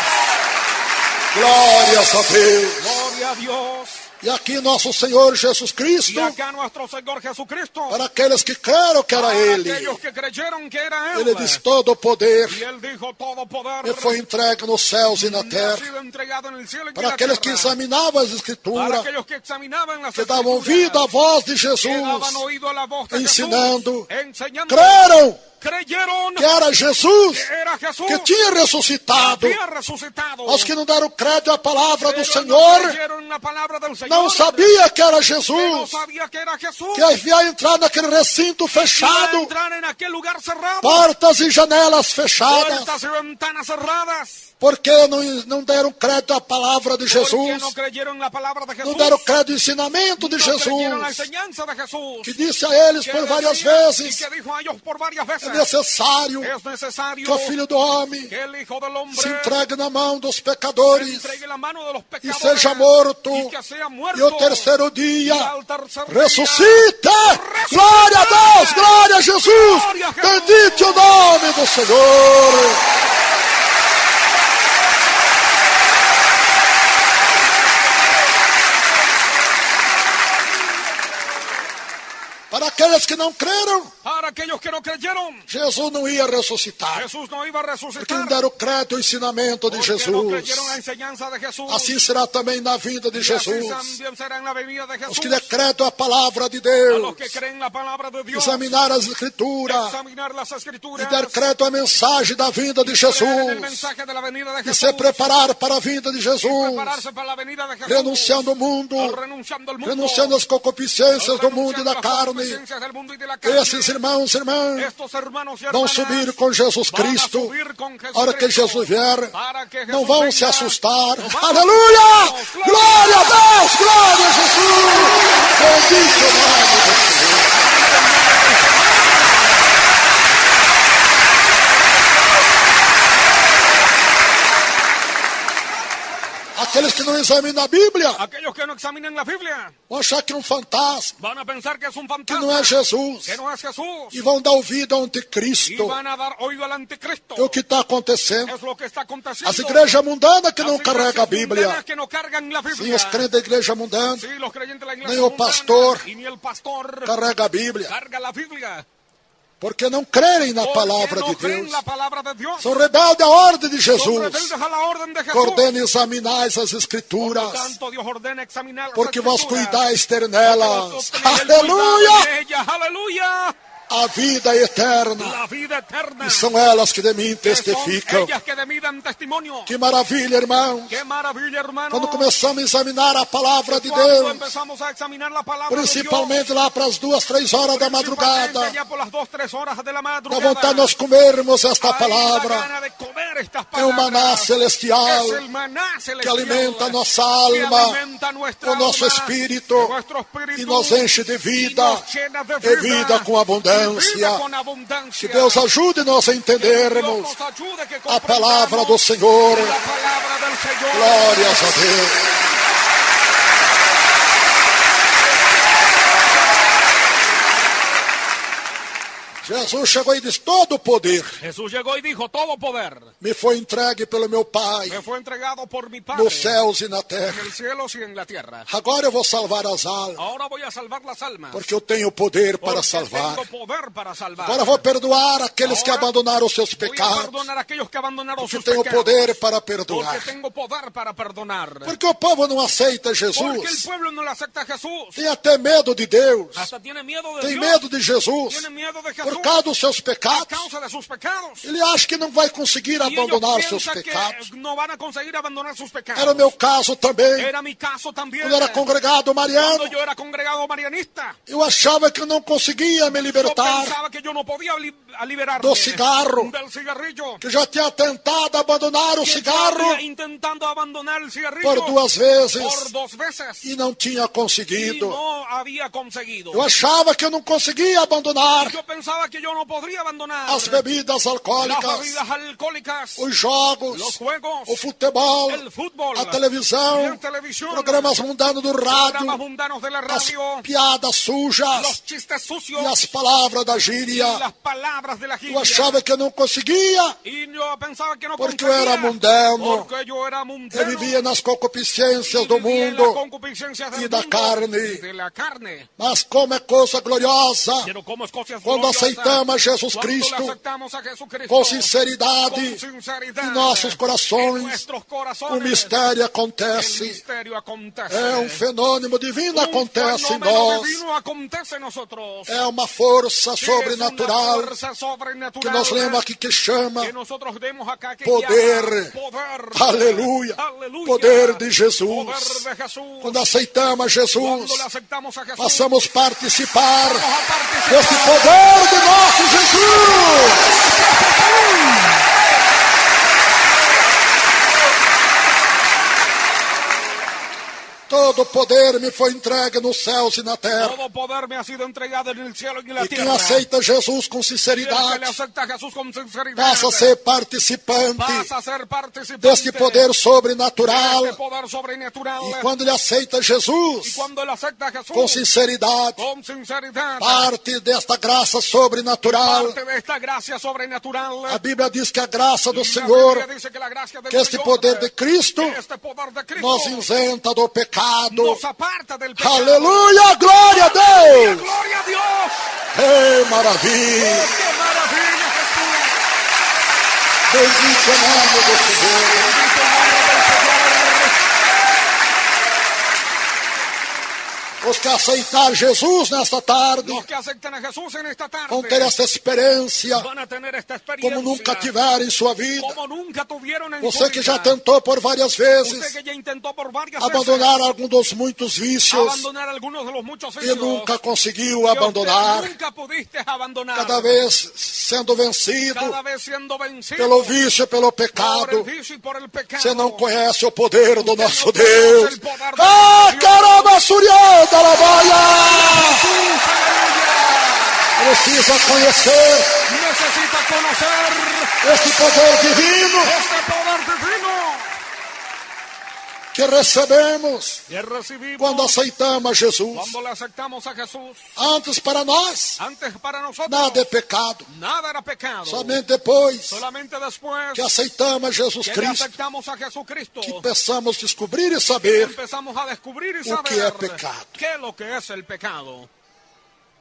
Speaker 2: Glórias a Deus.
Speaker 3: Gloria a Dios.
Speaker 2: E aqui nosso Senhor Jesus
Speaker 3: Y
Speaker 2: Cristo,
Speaker 3: acá nuestro Señor Jesucristo,
Speaker 2: para aqueles que creram que era
Speaker 3: para
Speaker 2: Ele,
Speaker 3: aquellos que creyeron que era
Speaker 2: Ele
Speaker 3: Él,
Speaker 2: diz todo o poder
Speaker 3: y Él dijo todo poder
Speaker 2: me foi entregue nos céus e na
Speaker 3: me ha
Speaker 2: terra.
Speaker 3: sido entregado en el cielo y en
Speaker 2: Para
Speaker 3: la
Speaker 2: aqueles que
Speaker 3: tierra.
Speaker 2: examinavam as
Speaker 3: Para
Speaker 2: Escrituras,
Speaker 3: aquellos que examinaban las
Speaker 2: que davam
Speaker 3: escrituras,
Speaker 2: vida à voz de
Speaker 3: que daban
Speaker 2: Jesus,
Speaker 3: oído a la voz de
Speaker 2: ensinando,
Speaker 3: Jesús, enseñando,
Speaker 2: creram
Speaker 3: creyeron
Speaker 2: que era Jesus
Speaker 3: que era Jesús
Speaker 2: que tinha ressuscitado.
Speaker 3: había resucitado.
Speaker 2: Aos que não deram crédito à palavra do
Speaker 3: Pero no
Speaker 2: Senhor,
Speaker 3: creyeron la palabra del Señor,
Speaker 2: não sabia que era
Speaker 3: que no
Speaker 2: Jesus,
Speaker 3: sabía que era Jesús,
Speaker 2: que havia entrado naquele recinto
Speaker 3: iba a
Speaker 2: fechado,
Speaker 3: entrar en aquel lugar cerrado,
Speaker 2: portas e janelas fechadas,
Speaker 3: puertas y ventanas cerradas,
Speaker 2: porque não deram crédito à palavra de
Speaker 3: porque
Speaker 2: Jesus,
Speaker 3: no creyeron la palabra de Jesús,
Speaker 2: não deram crédito ao ensinamento de
Speaker 3: no creyeron la
Speaker 2: Jesus,
Speaker 3: enseñanza de Jesús,
Speaker 2: que disse a eles
Speaker 3: que
Speaker 2: por várias
Speaker 3: decía
Speaker 2: vezes:
Speaker 3: y que dijo a ellos por varias veces,
Speaker 2: é necessário
Speaker 3: es necesario
Speaker 2: que o Filho do Homem
Speaker 3: que el Hijo del Hombre
Speaker 2: se entregue na mão dos
Speaker 3: se
Speaker 2: pecadores
Speaker 3: entregue la mano de los
Speaker 2: e
Speaker 3: pecadores
Speaker 2: seja morto,
Speaker 3: y que sea muerto,
Speaker 2: e o terceiro
Speaker 3: y
Speaker 2: dia
Speaker 3: al tercer día
Speaker 2: ressuscita. Glória a Deus, glória a Jesus. Bendito o nome do Senhor. Para aqueles que não creram,
Speaker 3: para aquellos que no creyeron,
Speaker 2: Jesus não ia ressuscitar,
Speaker 3: Jesús no iba a
Speaker 2: porque
Speaker 3: resucitar,
Speaker 2: não deram crédito ao ensinamento de
Speaker 3: porque no
Speaker 2: Jesus.
Speaker 3: creyeron la enseñanza de Jesús.
Speaker 2: Assim será também na vinda de
Speaker 3: Y así
Speaker 2: Jesus.
Speaker 3: también será en la venida de
Speaker 2: Os
Speaker 3: Jesús.
Speaker 2: que decretam a palavra de
Speaker 3: A
Speaker 2: Deus,
Speaker 3: los que creen la palabra de Dios,
Speaker 2: examinar as Escrituras
Speaker 3: examinar las
Speaker 2: e
Speaker 3: escrituras,
Speaker 2: decretam a mensagem da vinda de
Speaker 3: creer en el
Speaker 2: Jesus
Speaker 3: mensaje de la venida de
Speaker 2: e
Speaker 3: Jesús,
Speaker 2: se preparar para a vinda de Jesus,
Speaker 3: prepararse para la venida de Jesús,
Speaker 2: renunciando o mundo,
Speaker 3: renunciando al mundo,
Speaker 2: renunciando às concupiscências do mundo e da
Speaker 3: renunciando a las
Speaker 2: carne.
Speaker 3: concupiscencias del mundo y de la carne.
Speaker 2: Esses irmãos e irmãs
Speaker 3: Estos hermanos y
Speaker 2: vão
Speaker 3: hermanas
Speaker 2: subir com Jesus
Speaker 3: van a
Speaker 2: Cristo.
Speaker 3: subir con
Speaker 2: A hora que
Speaker 3: Jesucristo.
Speaker 2: Jesus vier,
Speaker 3: Para que
Speaker 2: não
Speaker 3: Jesús
Speaker 2: vão
Speaker 3: venga,
Speaker 2: se assustar.
Speaker 3: no vamos
Speaker 2: Aleluia!
Speaker 3: a asustarnos.
Speaker 2: Glória a Deus! Glória a Jesus! Bendito o nome do Senhor. Aqueles que não examinam a Bíblia
Speaker 3: Aquellos que no examinan la Biblia
Speaker 2: vão achar que é um fantasma,
Speaker 3: van a pensar que es un
Speaker 2: que
Speaker 3: fantasma,
Speaker 2: não é Jesus,
Speaker 3: que no es Jesús,
Speaker 2: e vão dar ouvido ao
Speaker 3: y
Speaker 2: anticristo.
Speaker 3: van a dar oído al anticristo.
Speaker 2: É o que está acontecendo.
Speaker 3: Es lo que está aconteciendo.
Speaker 2: As igrejas mundanas que
Speaker 3: Las
Speaker 2: não
Speaker 3: iglesias
Speaker 2: carregam a Bíblia,
Speaker 3: mundanas que no cargan la Biblia.
Speaker 2: sim, os crentes da igreja mundana
Speaker 3: Sí, los creyentes de la iglesia
Speaker 2: nem o
Speaker 3: mundana,
Speaker 2: pastor
Speaker 3: y ni el pastor
Speaker 2: carrega a Bíblia,
Speaker 3: carga la Biblia.
Speaker 2: porque não crerem na
Speaker 3: Porque
Speaker 2: palavra
Speaker 3: no
Speaker 2: de
Speaker 3: creen
Speaker 2: Deus.
Speaker 3: la palabra de Dios.
Speaker 2: São rebeldes à ordem de
Speaker 3: Son
Speaker 2: Jesus.
Speaker 3: rebeldes a la orden de
Speaker 2: Que
Speaker 3: Jesús.
Speaker 2: ordena examinar as
Speaker 3: Por
Speaker 2: Escrituras,
Speaker 3: lo tanto, Dios ordena examinar las
Speaker 2: porque vós
Speaker 3: escrituras.
Speaker 2: cuidais ter
Speaker 3: Porque
Speaker 2: nelas.
Speaker 3: vosotros tenéis el cuidado
Speaker 2: Aleluia!
Speaker 3: de ellas. Aleluya.
Speaker 2: a vida eterna.
Speaker 3: la vida eterna.
Speaker 2: E são elas que de mim
Speaker 3: Que son
Speaker 2: testificam.
Speaker 3: ellas que de mí dan testimonio.
Speaker 2: Que maravilha, irmãos.
Speaker 3: Qué maravilla, hermano.
Speaker 2: Quando começamos a examinar a palavra de
Speaker 3: Cuando
Speaker 2: Deus,
Speaker 3: empezamos a examinar la palabra
Speaker 2: principalmente lá para as 2, 3 horas da
Speaker 3: de Dios,
Speaker 2: madrugada,
Speaker 3: principalmente ya por las 2, 3 horas de la
Speaker 2: dá
Speaker 3: madrugada,
Speaker 2: vontade de nós comermos esta
Speaker 3: hay la
Speaker 2: palavra.
Speaker 3: gana de comer estas
Speaker 2: É o maná
Speaker 3: palabras.
Speaker 2: celestial
Speaker 3: Es el maná
Speaker 2: que
Speaker 3: celestial
Speaker 2: alimenta a nossa
Speaker 3: que
Speaker 2: alma,
Speaker 3: alimenta nuestra
Speaker 2: o nosso
Speaker 3: alma,
Speaker 2: espírito,
Speaker 3: nuestro espíritu,
Speaker 2: e nos enche de
Speaker 3: y
Speaker 2: vida,
Speaker 3: nos llena de
Speaker 2: e vida com
Speaker 3: y
Speaker 2: abundância.
Speaker 3: vida con abundancia.
Speaker 2: Que Deus ajude-nos a
Speaker 3: Dios
Speaker 2: entendermos
Speaker 3: nos ayude que
Speaker 2: a palavra do
Speaker 3: comprendamos
Speaker 2: Senhor.
Speaker 3: la palabra del Señor.
Speaker 2: Glórias a Deus. Jesus chegou e disse: todo o poder
Speaker 3: Jesús llegó y dijo, todo poder
Speaker 2: me foi entregue pelo meu Pai,
Speaker 3: me fue entregado por mi Padre
Speaker 2: nos céus e na
Speaker 3: en
Speaker 2: terra.
Speaker 3: el cielo y en la tierra.
Speaker 2: Agora eu vou salvar as almas,
Speaker 3: Ahora voy a salvar las almas.
Speaker 2: porque eu tenho poder para
Speaker 3: Porque
Speaker 2: salvar.
Speaker 3: tengo poder para salvar.
Speaker 2: Agora vou perdoar aqueles que
Speaker 3: Ahora
Speaker 2: abandonaram os seus
Speaker 3: Voy a
Speaker 2: pecados,
Speaker 3: perdonar a aquellos que abandonaron
Speaker 2: porque
Speaker 3: sus
Speaker 2: tenho
Speaker 3: pecados.
Speaker 2: poder para
Speaker 3: Porque
Speaker 2: perdoar.
Speaker 3: tengo poder para perdonar.
Speaker 2: Porque o povo não aceita
Speaker 3: Porque el
Speaker 2: Jesus,
Speaker 3: pueblo no le acepta a Jesús.
Speaker 2: tem até medo de Deus,
Speaker 3: Hasta tiene miedo de
Speaker 2: tem
Speaker 3: Dios.
Speaker 2: medo de Jesus,
Speaker 3: Tiene miedo de Jesús.
Speaker 2: por causa dos seus
Speaker 3: A
Speaker 2: pecados.
Speaker 3: causa de sus pecados.
Speaker 2: Ele acha que não vai conseguir
Speaker 3: Y ellos
Speaker 2: abandonar os seus
Speaker 3: piensan
Speaker 2: pecados.
Speaker 3: que no van a conseguir abandonar sus pecados.
Speaker 2: Era o meu caso também.
Speaker 3: Era mi caso también.
Speaker 2: Quando era congregado mariano,
Speaker 3: Cuando yo era congregado marianista.
Speaker 2: eu achava que eu não conseguia me
Speaker 3: Yo
Speaker 2: libertar,
Speaker 3: pensaba que yo no podía liberarme
Speaker 2: do cigarro,
Speaker 3: del cigarrillo.
Speaker 2: que já tinha tentado abandonar o
Speaker 3: Que yo
Speaker 2: cigarro
Speaker 3: había intentando abandonar el cigarrillo
Speaker 2: por 2 vezes
Speaker 3: por 2 veces
Speaker 2: e não tinha
Speaker 3: y
Speaker 2: conseguido.
Speaker 3: no había conseguido.
Speaker 2: Eu achava que eu não conseguia abandonar
Speaker 3: Yo pensaba que yo no podría abandonar
Speaker 2: as bebidas
Speaker 3: las
Speaker 2: alcoólicas,
Speaker 3: bebidas alcohólicas,
Speaker 2: os jogos,
Speaker 3: los juegos,
Speaker 2: o futebol,
Speaker 3: el fútbol,
Speaker 2: a televisão,
Speaker 3: la televisión,
Speaker 2: programas mundanos do
Speaker 3: programas
Speaker 2: rádio,
Speaker 3: mundanos de la
Speaker 2: as
Speaker 3: radio,
Speaker 2: piadas sujas
Speaker 3: los chistes sucios
Speaker 2: e as palavras da
Speaker 3: y
Speaker 2: gíria.
Speaker 3: las palabras de la
Speaker 2: Eu
Speaker 3: gíria.
Speaker 2: achava que eu não conseguia,
Speaker 3: Y yo pensaba que no
Speaker 2: porque eu
Speaker 3: conseguía,
Speaker 2: era mundano.
Speaker 3: porque yo era
Speaker 2: Eu
Speaker 3: mundano.
Speaker 2: vivia nas concupiscências
Speaker 3: Y
Speaker 2: do
Speaker 3: vivía en
Speaker 2: mundo.
Speaker 3: las concupiscencias del
Speaker 2: e da
Speaker 3: mundo,
Speaker 2: carne.
Speaker 3: de la carne.
Speaker 2: Mas como é coisa gloriosa
Speaker 3: Pero como es cosa
Speaker 2: quando
Speaker 3: gloriosa,
Speaker 2: aceitamos a Jesus
Speaker 3: cuando
Speaker 2: Cristo
Speaker 3: le aceptamos a Jesucristo
Speaker 2: com sinceridade
Speaker 3: con sinceridad,
Speaker 2: em nossos
Speaker 3: en
Speaker 2: corações,
Speaker 3: nuestros
Speaker 2: o
Speaker 3: corazones,
Speaker 2: mistério
Speaker 3: el
Speaker 2: acontece.
Speaker 3: misterio acontece.
Speaker 2: É um fenômeno divino acontece em
Speaker 3: fenómeno
Speaker 2: nós.
Speaker 3: divino acontece en nosotros.
Speaker 2: É uma força
Speaker 3: Es
Speaker 2: sobrenatural
Speaker 3: una fuerza sobrenatural
Speaker 2: que nós lemos aqui que chama
Speaker 3: que nosotros vemos acá que
Speaker 2: poder.
Speaker 3: llama poder.
Speaker 2: Aleluia.
Speaker 3: Aleluya.
Speaker 2: Poder de Jesus.
Speaker 3: Poder de Jesús.
Speaker 2: Quando aceitamos a Jesus,
Speaker 3: Cuando le aceptamos a Jesús,
Speaker 2: passamos a participar
Speaker 3: vamos a participar
Speaker 2: desse poder do nosso Jesus. Todo poder me foi entregue nos céus e na terra.
Speaker 3: Todo poder me ha sido entregado en el cielo y en la
Speaker 2: E quem
Speaker 3: tierra.
Speaker 2: aceita Jesus com
Speaker 3: Y el que le
Speaker 2: sinceridade
Speaker 3: acepta a Jesús con sinceridad
Speaker 2: passa a ser participante
Speaker 3: pasa a ser participante
Speaker 2: deste poder
Speaker 3: de
Speaker 2: sobrenatural.
Speaker 3: este poder sobrenatural.
Speaker 2: E quando ele aceita
Speaker 3: Y
Speaker 2: Jesus
Speaker 3: cuando le acepta a Jesús
Speaker 2: com sinceridade,
Speaker 3: con sinceridad,
Speaker 2: parte desta graça sobrenatural.
Speaker 3: parte de esta gracia sobrenatural.
Speaker 2: A Bíblia diz que a graça do
Speaker 3: La
Speaker 2: Senhor,
Speaker 3: Biblia dice que la gracia del
Speaker 2: que este
Speaker 3: Señor,
Speaker 2: poder de Cristo,
Speaker 3: que este poder de Cristo
Speaker 2: nos isenta do pecado.
Speaker 3: nos aparta del pecado.
Speaker 2: Aleluia, glória a Deus!
Speaker 3: ¡Gloria a Dios!
Speaker 2: Ei, maravilha!
Speaker 3: ¡Qué maravilla, Jesús!
Speaker 2: Bendito o nome do Senhor.
Speaker 3: Bendito el nombre del Señor.
Speaker 2: Os que aceitar Jesus nesta tarde
Speaker 3: Los que aceptan a Jesús en esta tarde
Speaker 2: vão ter esta experiência
Speaker 3: van a tener esta experiencia
Speaker 2: como nunca tiveram em sua vida.
Speaker 3: como nunca tuvieron en
Speaker 2: Você
Speaker 3: su
Speaker 2: que
Speaker 3: vida.
Speaker 2: já tentou por várias
Speaker 3: Usted
Speaker 2: vezes
Speaker 3: que ya intentó por varias
Speaker 2: abandonar
Speaker 3: veces
Speaker 2: algum dos muitos vícios
Speaker 3: abandonar algunos de los muchos
Speaker 2: e
Speaker 3: vicios
Speaker 2: nunca conseguiu
Speaker 3: que usted
Speaker 2: abandonar,
Speaker 3: nunca pudiste abandonar,
Speaker 2: cada vez sendo vencido
Speaker 3: cada vez siendo vencido
Speaker 2: pelo vício e pelo
Speaker 3: por el
Speaker 2: pecado.
Speaker 3: vicio y por el pecado.
Speaker 2: Você não conhece o poder do nosso
Speaker 3: não
Speaker 2: Deus.
Speaker 3: conhece o poder do
Speaker 2: Ah,
Speaker 3: nosso Deus.
Speaker 2: caramba, surianda, labaia!
Speaker 3: Jesús, aleluya.
Speaker 2: Precisa conhecer
Speaker 3: Necesita conocer
Speaker 2: esse poder divino
Speaker 3: este poder divino
Speaker 2: que recebemos
Speaker 3: que recibimos
Speaker 2: quando aceitamos a Jesus.
Speaker 3: cuando le aceptamos a Jesús.
Speaker 2: Antes, para nós,
Speaker 3: Antes para nosotros
Speaker 2: nada é pecado.
Speaker 3: nada era pecado.
Speaker 2: Somente depois
Speaker 3: Solamente después
Speaker 2: que aceitamos a Jesus
Speaker 3: que le
Speaker 2: Cristo,
Speaker 3: aceptamos a Jesucristo
Speaker 2: que pensamos descobrir e saber
Speaker 3: empezamos a descubrir y
Speaker 2: o
Speaker 3: saber
Speaker 2: que é pecado.
Speaker 3: qué es lo que es el pecado.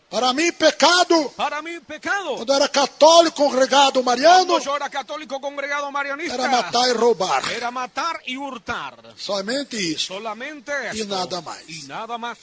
Speaker 2: Para mim, pecado,
Speaker 3: Para mí, pecado,
Speaker 2: quando era católico congregado mariano,
Speaker 3: cuando yo era católico congregado marianista,
Speaker 2: era matar e roubar.
Speaker 3: era matar y hurtar.
Speaker 2: Somente isso.
Speaker 3: Solamente
Speaker 2: E
Speaker 3: esto.
Speaker 2: nada mais.
Speaker 3: Y nada más.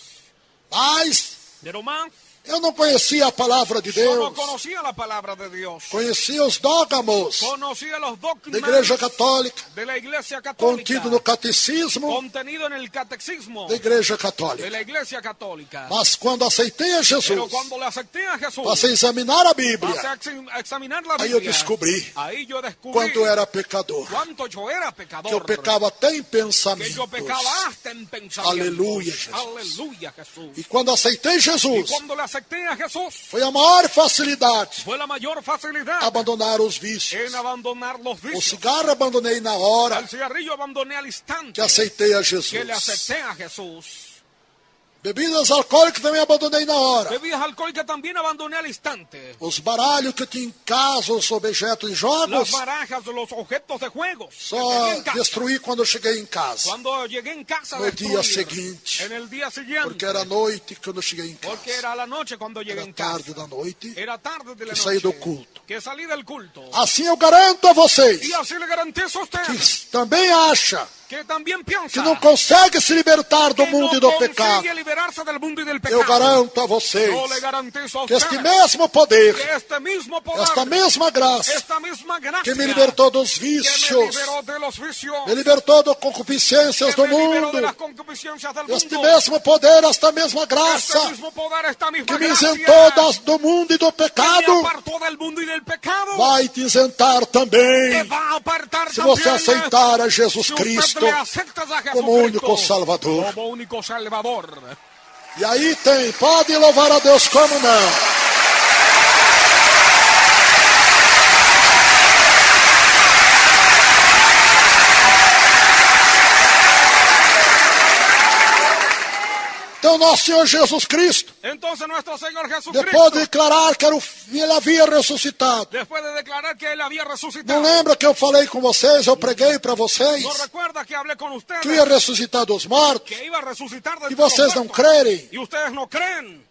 Speaker 2: Mas,
Speaker 3: Pero más,
Speaker 2: Eu não conhecia a palavra de
Speaker 3: Yo no
Speaker 2: Deus.
Speaker 3: conocía la palabra de Dios.
Speaker 2: Conhecia os dogmas
Speaker 3: Conocía los
Speaker 2: da
Speaker 3: dogmas
Speaker 2: Igreja Católica,
Speaker 3: de la Iglesia Católica.
Speaker 2: contido no catecismo
Speaker 3: Contenido en el catecismo
Speaker 2: da Igreja
Speaker 3: de
Speaker 2: Católica.
Speaker 3: la Iglesia Católica.
Speaker 2: Mas quando aceitei a
Speaker 3: Pero
Speaker 2: Jesus,
Speaker 3: cuando le acepté a Jesús,
Speaker 2: passei a examinar a
Speaker 3: pasé
Speaker 2: Bíblia,
Speaker 3: a examinar la
Speaker 2: aí eu
Speaker 3: Biblia.
Speaker 2: descobri
Speaker 3: Ahí yo descubrí
Speaker 2: quanto era pecador,
Speaker 3: cuánto yo era
Speaker 2: que eu
Speaker 3: pecador.
Speaker 2: pecava até em
Speaker 3: Que yo
Speaker 2: pensamentos.
Speaker 3: pecaba hasta en pensamientos.
Speaker 2: Aleluya, Jesús.
Speaker 3: Aleluya, Jesús.
Speaker 2: E quando aceitei
Speaker 3: Y
Speaker 2: Jesus,
Speaker 3: cuando le acepté a Jesús,
Speaker 2: foi a maior facilidade
Speaker 3: fue la mayor facilidad
Speaker 2: abandonar os vícios.
Speaker 3: en abandonar los
Speaker 2: O
Speaker 3: vicios.
Speaker 2: cigarro abandonei na hora
Speaker 3: El cigarrillo abandoné al instante
Speaker 2: que aceitei a
Speaker 3: que le
Speaker 2: Jesus.
Speaker 3: acepté a Jesús.
Speaker 2: Bebidas alcoólicas também abandonei na hora.
Speaker 3: Bebidas alcohólicas también abandoné al instante.
Speaker 2: Os baralhos que eu tinha em casa, os objetos de
Speaker 3: Las
Speaker 2: jogos,
Speaker 3: barajas, los objetos de juegos. que tenía
Speaker 2: só
Speaker 3: en casa.
Speaker 2: destruí quando eu cheguei em casa.
Speaker 3: Cuando llegué en casa,
Speaker 2: No
Speaker 3: destruir.
Speaker 2: día siguiente.
Speaker 3: En el día siguiente.
Speaker 2: Porque era noite quando eu cheguei em
Speaker 3: Porque
Speaker 2: casa.
Speaker 3: era la noche cuando llegué
Speaker 2: Era
Speaker 3: en casa.
Speaker 2: tarde da noite.
Speaker 3: Era tarde de la
Speaker 2: Que
Speaker 3: noche.
Speaker 2: saí do culto.
Speaker 3: Que salí del culto.
Speaker 2: Assim eu garanto a vocês
Speaker 3: Y así le garantizo a usted
Speaker 2: que também acha
Speaker 3: que también piensa
Speaker 2: que não consegue se libertar do
Speaker 3: que
Speaker 2: mundo e
Speaker 3: no
Speaker 2: do pecado.
Speaker 3: consigue liberarse del mundo y del pecado.
Speaker 2: Eu garanto a vocês
Speaker 3: Yo le garantizo a
Speaker 2: que
Speaker 3: usted
Speaker 2: este mesmo poder,
Speaker 3: que este mismo poder,
Speaker 2: esta mesma graça
Speaker 3: esta misma gracia
Speaker 2: que me libertou dos
Speaker 3: que me
Speaker 2: vícios,
Speaker 3: liberó de los vicios,
Speaker 2: me libertou das concupiscências
Speaker 3: que
Speaker 2: do
Speaker 3: me liberó de
Speaker 2: mundo,
Speaker 3: las concupiscencias del
Speaker 2: este
Speaker 3: mundo,
Speaker 2: mesmo poder, esta mesma
Speaker 3: este
Speaker 2: graça
Speaker 3: mismo poder, esta misma
Speaker 2: que me
Speaker 3: gracia
Speaker 2: isentou do mundo e do
Speaker 3: que me
Speaker 2: pecado,
Speaker 3: apartó del mundo y del pecado,
Speaker 2: vai te isentar
Speaker 3: te
Speaker 2: também
Speaker 3: va a apartar
Speaker 2: se você
Speaker 3: también
Speaker 2: aceitar a Jesus
Speaker 3: si usted
Speaker 2: Cristo
Speaker 3: le aceptas a
Speaker 2: como
Speaker 3: Jesucristo
Speaker 2: único Salvador.
Speaker 3: como único Salvador.
Speaker 2: E aí tem, pode louvar a Deus como não. Então nosso Senhor Jesus Cristo,
Speaker 3: Entonces nuestro Señor
Speaker 2: depois
Speaker 3: Jesucristo,
Speaker 2: de declarar que ele havia ressuscitado,
Speaker 3: después de declarar que Él había
Speaker 2: não
Speaker 3: resucitado,
Speaker 2: lembra que eu falei com vocês, eu preguei para vocês,
Speaker 3: ¿no recuerda que hablé con ustedes
Speaker 2: que ia ressuscitar dos mortos,
Speaker 3: que iba a resucitar de
Speaker 2: e vocês não crerem?
Speaker 3: y ustedes no creen?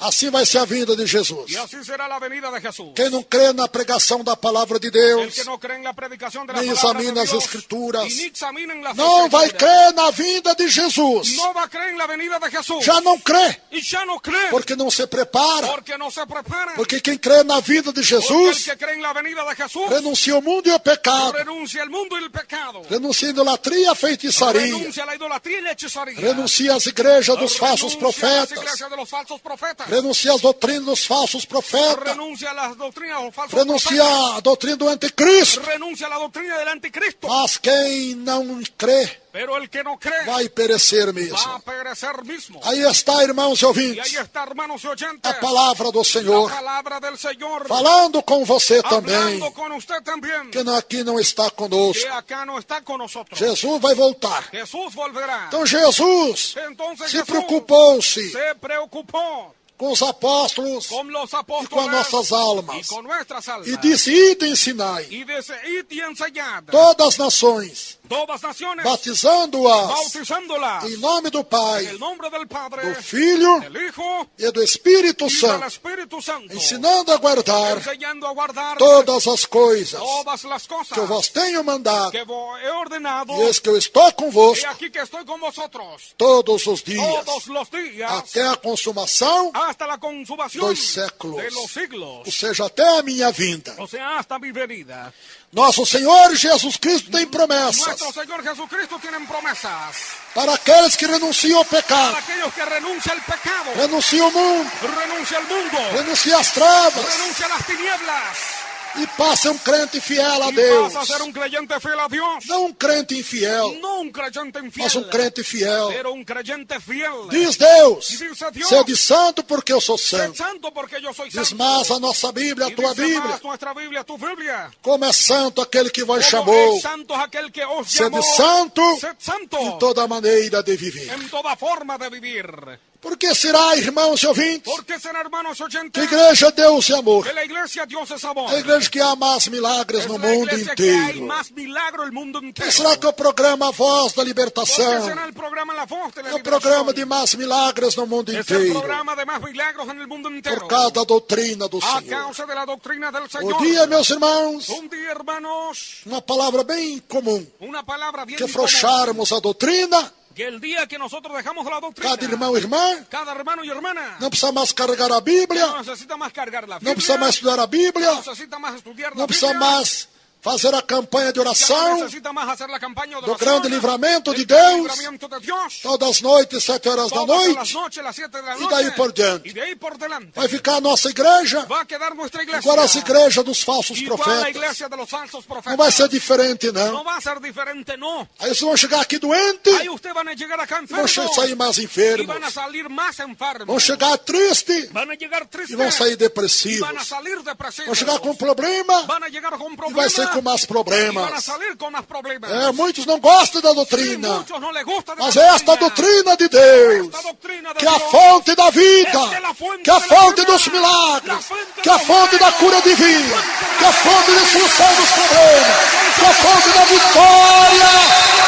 Speaker 2: Assim vai ser a vinda de Jesus.
Speaker 3: Y así será la venida de Jesús.
Speaker 2: Quem não crê na pregação da palavra de
Speaker 3: El
Speaker 2: Deus,
Speaker 3: que no cree en la predicación de la
Speaker 2: nem
Speaker 3: palabra
Speaker 2: examina
Speaker 3: de
Speaker 2: as
Speaker 3: Dios,
Speaker 2: Escrituras,
Speaker 3: y ni examinen las
Speaker 2: não vai
Speaker 3: Escrituras,
Speaker 2: crer na vinda de Jesus.
Speaker 3: no va a creer en la venida de Jesús.
Speaker 2: Já não crê,
Speaker 3: Y ya no cree
Speaker 2: porque não se prepara.
Speaker 3: porque no se prepara.
Speaker 2: Porque quem crê na vinda de
Speaker 3: Porque el
Speaker 2: Jesus,
Speaker 3: que cree en la venida de Jesús
Speaker 2: renuncia ao mundo e ao pecado,
Speaker 3: renuncia al mundo y el pecado.
Speaker 2: renuncia a idolatria, a feitiçaria,
Speaker 3: Renuncia a la idolatría y la hechicería.
Speaker 2: renuncia às igrejas dos falsos
Speaker 3: Renuncia a las
Speaker 2: profetas,
Speaker 3: iglesias de los falsos profetas.
Speaker 2: renuncia às doutrinas dos falsos profetas,
Speaker 3: Renuncia a las doctrinas de los falsos
Speaker 2: renuncia
Speaker 3: profetas.
Speaker 2: à doutrina do anticristo.
Speaker 3: Renuncia a la doctrina del anticristo.
Speaker 2: Mas quem não crê
Speaker 3: Pero el que no cree
Speaker 2: vai perecer
Speaker 3: va a
Speaker 2: mesmo.
Speaker 3: perecer mismo.
Speaker 2: Aí está, irmãos e
Speaker 3: Y
Speaker 2: ouvintes,
Speaker 3: ahí está, hermanos y oyentes,
Speaker 2: a palavra do
Speaker 3: la
Speaker 2: Senhor,
Speaker 3: palabra del Señor
Speaker 2: falando com você também,
Speaker 3: hablando con usted también,
Speaker 2: que aqui não está conosco.
Speaker 3: que acá no está con nosotros.
Speaker 2: Jesus vai voltar.
Speaker 3: Jesús volverá.
Speaker 2: Então Jesus
Speaker 3: Entonces
Speaker 2: se
Speaker 3: Jesús
Speaker 2: preocupou-se
Speaker 3: se preocupó
Speaker 2: com os apóstolos
Speaker 3: con los
Speaker 2: e
Speaker 3: apóstoles
Speaker 2: com nossas almas.
Speaker 3: y con nuestras almas.
Speaker 2: E disse, ide ensinai
Speaker 3: Y dice, id y enseñad
Speaker 2: todas as nações,
Speaker 3: todas naciones,
Speaker 2: batizando-as
Speaker 3: bautizándolas
Speaker 2: em nome do
Speaker 3: en
Speaker 2: Pai,
Speaker 3: el nombre del Padre,
Speaker 2: do Filho
Speaker 3: del Hijo
Speaker 2: e do Espírito
Speaker 3: y del
Speaker 2: Santo,
Speaker 3: Espíritu Santo,
Speaker 2: ensinando a guardar
Speaker 3: enseñando a guardar
Speaker 2: todas as coisas
Speaker 3: todas las cosas
Speaker 2: que eu vos tenho mandado.
Speaker 3: que he ordenado.
Speaker 2: E eis que eu estou
Speaker 3: Y
Speaker 2: convosco
Speaker 3: aquí que estoy con vosotros
Speaker 2: todos os dias,
Speaker 3: todos los días
Speaker 2: até a consumação,
Speaker 3: hasta la consumación
Speaker 2: dos séculos.
Speaker 3: de los siglos,
Speaker 2: ou seja, até a minha vinda.
Speaker 3: o sea, hasta mi venida.
Speaker 2: Nosso Senhor Jesus Cristo tem promessas
Speaker 3: Nuestro Señor Jesucristo tiene promesas
Speaker 2: para aqueles que renunciam ao
Speaker 3: para
Speaker 2: pecado,
Speaker 3: aquellos que renuncian al pecado,
Speaker 2: renunciam ao mundo,
Speaker 3: renuncia al mundo,
Speaker 2: renunciam às trevas
Speaker 3: renuncia a las tinieblas
Speaker 2: e passa um crente fiel a
Speaker 3: y
Speaker 2: Deus.
Speaker 3: pasa a ser un creyente fiel a Dios.
Speaker 2: Não um crente infiel,
Speaker 3: No un creyente infiel,
Speaker 2: mas um crente fiel.
Speaker 3: pero un creyente fiel.
Speaker 2: Diz Deus,
Speaker 3: Dice Dios,
Speaker 2: sede santo porque eu sou
Speaker 3: sé
Speaker 2: santo.
Speaker 3: santo porque yo soy
Speaker 2: Diz
Speaker 3: santo.
Speaker 2: mais a nossa Bíblia, a
Speaker 3: Y
Speaker 2: tua
Speaker 3: dice
Speaker 2: Bíblia.
Speaker 3: más nuestra Biblia, tu Biblia.
Speaker 2: Como é santo aquele que vos
Speaker 3: Como
Speaker 2: chamou.
Speaker 3: es santo es aquel que os
Speaker 2: Sede
Speaker 3: llamó.
Speaker 2: santo
Speaker 3: Sed santo
Speaker 2: em toda maneira de viver.
Speaker 3: en toda forma de vivir.
Speaker 2: Por que será, irmãos e ouvintes,
Speaker 3: Porque serán hermanos
Speaker 2: que a
Speaker 3: oyentes
Speaker 2: igreja é Deus e amor?
Speaker 3: que la iglesia Dios es amor.
Speaker 2: A igreja que há mais milagres
Speaker 3: Es
Speaker 2: no
Speaker 3: la
Speaker 2: mundo
Speaker 3: iglesia que hay
Speaker 2: inteiro.
Speaker 3: más milagro el mundo entero.
Speaker 2: Quem será que é o programa Voz da
Speaker 3: Porque
Speaker 2: Libertação?
Speaker 3: será el programa La Voz de la
Speaker 2: É o programa de
Speaker 3: Liberación.
Speaker 2: mais milagres no mundo
Speaker 3: Es el
Speaker 2: inteiro.
Speaker 3: programa de más milagros en el mundo entero.
Speaker 2: Por causa da doutrina do
Speaker 3: A
Speaker 2: Senhor.
Speaker 3: causa de la doctrina del
Speaker 2: O
Speaker 3: Señor.
Speaker 2: dia, meus irmãos,
Speaker 3: Un día, hermanos,
Speaker 2: uma palavra bem comum.
Speaker 3: una palabra bien
Speaker 2: Que
Speaker 3: común,
Speaker 2: afrouxarmos a doutrina,
Speaker 3: que Que el día que nosotros dejamos la doctrina,
Speaker 2: cada irmão e irmã
Speaker 3: cada hermano y hermana
Speaker 2: não precisa mais carregar a Bíblia,
Speaker 3: no necesita más cargar la
Speaker 2: não
Speaker 3: Biblia,
Speaker 2: precisa mais estudar a Bíblia,
Speaker 3: no necesita más estudiar
Speaker 2: não
Speaker 3: la
Speaker 2: precisa
Speaker 3: Biblia,
Speaker 2: mais fazer a campanha de
Speaker 3: ya no
Speaker 2: oração
Speaker 3: necesita más hacer la campaña de
Speaker 2: do
Speaker 3: oración,
Speaker 2: grande livramento de
Speaker 3: del gran
Speaker 2: Deus,
Speaker 3: libramiento de Dios,
Speaker 2: todas as noites, 7 horas da
Speaker 3: todas las
Speaker 2: noite,
Speaker 3: noches, las 7 de la
Speaker 2: e
Speaker 3: noche,
Speaker 2: daí por diante.
Speaker 3: y de ahí por delante,
Speaker 2: Vai ficar a nossa igreja
Speaker 3: va a quedar nuestra iglesia,
Speaker 2: igual às igrejas dos falsos
Speaker 3: igual a la
Speaker 2: profetas.
Speaker 3: iglesia de los falsos profetas.
Speaker 2: Não vai ser diferente,
Speaker 3: No
Speaker 2: não.
Speaker 3: va a ser diferente, no.
Speaker 2: Aí vocês vão chegar aqui doentes,
Speaker 3: Ahí ustedes van a llegar acá
Speaker 2: e vão
Speaker 3: enfermos
Speaker 2: sair mais
Speaker 3: y
Speaker 2: enfermos.
Speaker 3: van a salir más enfermos.
Speaker 2: Vão chegar tristes
Speaker 3: Van a llegar
Speaker 2: e
Speaker 3: tristes
Speaker 2: vão sair
Speaker 3: y
Speaker 2: depressivos.
Speaker 3: van a salir depresivos.
Speaker 2: Vão chegar com problema
Speaker 3: Van a llegar con
Speaker 2: e
Speaker 3: problemas
Speaker 2: vai sair com mais
Speaker 3: y van a
Speaker 2: problemas.
Speaker 3: salir con más problemas.
Speaker 2: Muitos não gostam da
Speaker 3: Sí,
Speaker 2: doutrina,
Speaker 3: muchos no les gusta de
Speaker 2: mas
Speaker 3: la
Speaker 2: esta doutrina de Deus,
Speaker 3: Esta doctrina de
Speaker 2: que é a
Speaker 3: Dios,
Speaker 2: fonte da vida,
Speaker 3: esta é a fonte
Speaker 2: que é a
Speaker 3: da
Speaker 2: fonte
Speaker 3: vida,
Speaker 2: dos milagres,
Speaker 3: a fonte
Speaker 2: que é a
Speaker 3: dos
Speaker 2: fonte da
Speaker 3: milagres,
Speaker 2: cura divina, que é a fonte da solução dos problemas, que é a fonte da vitória,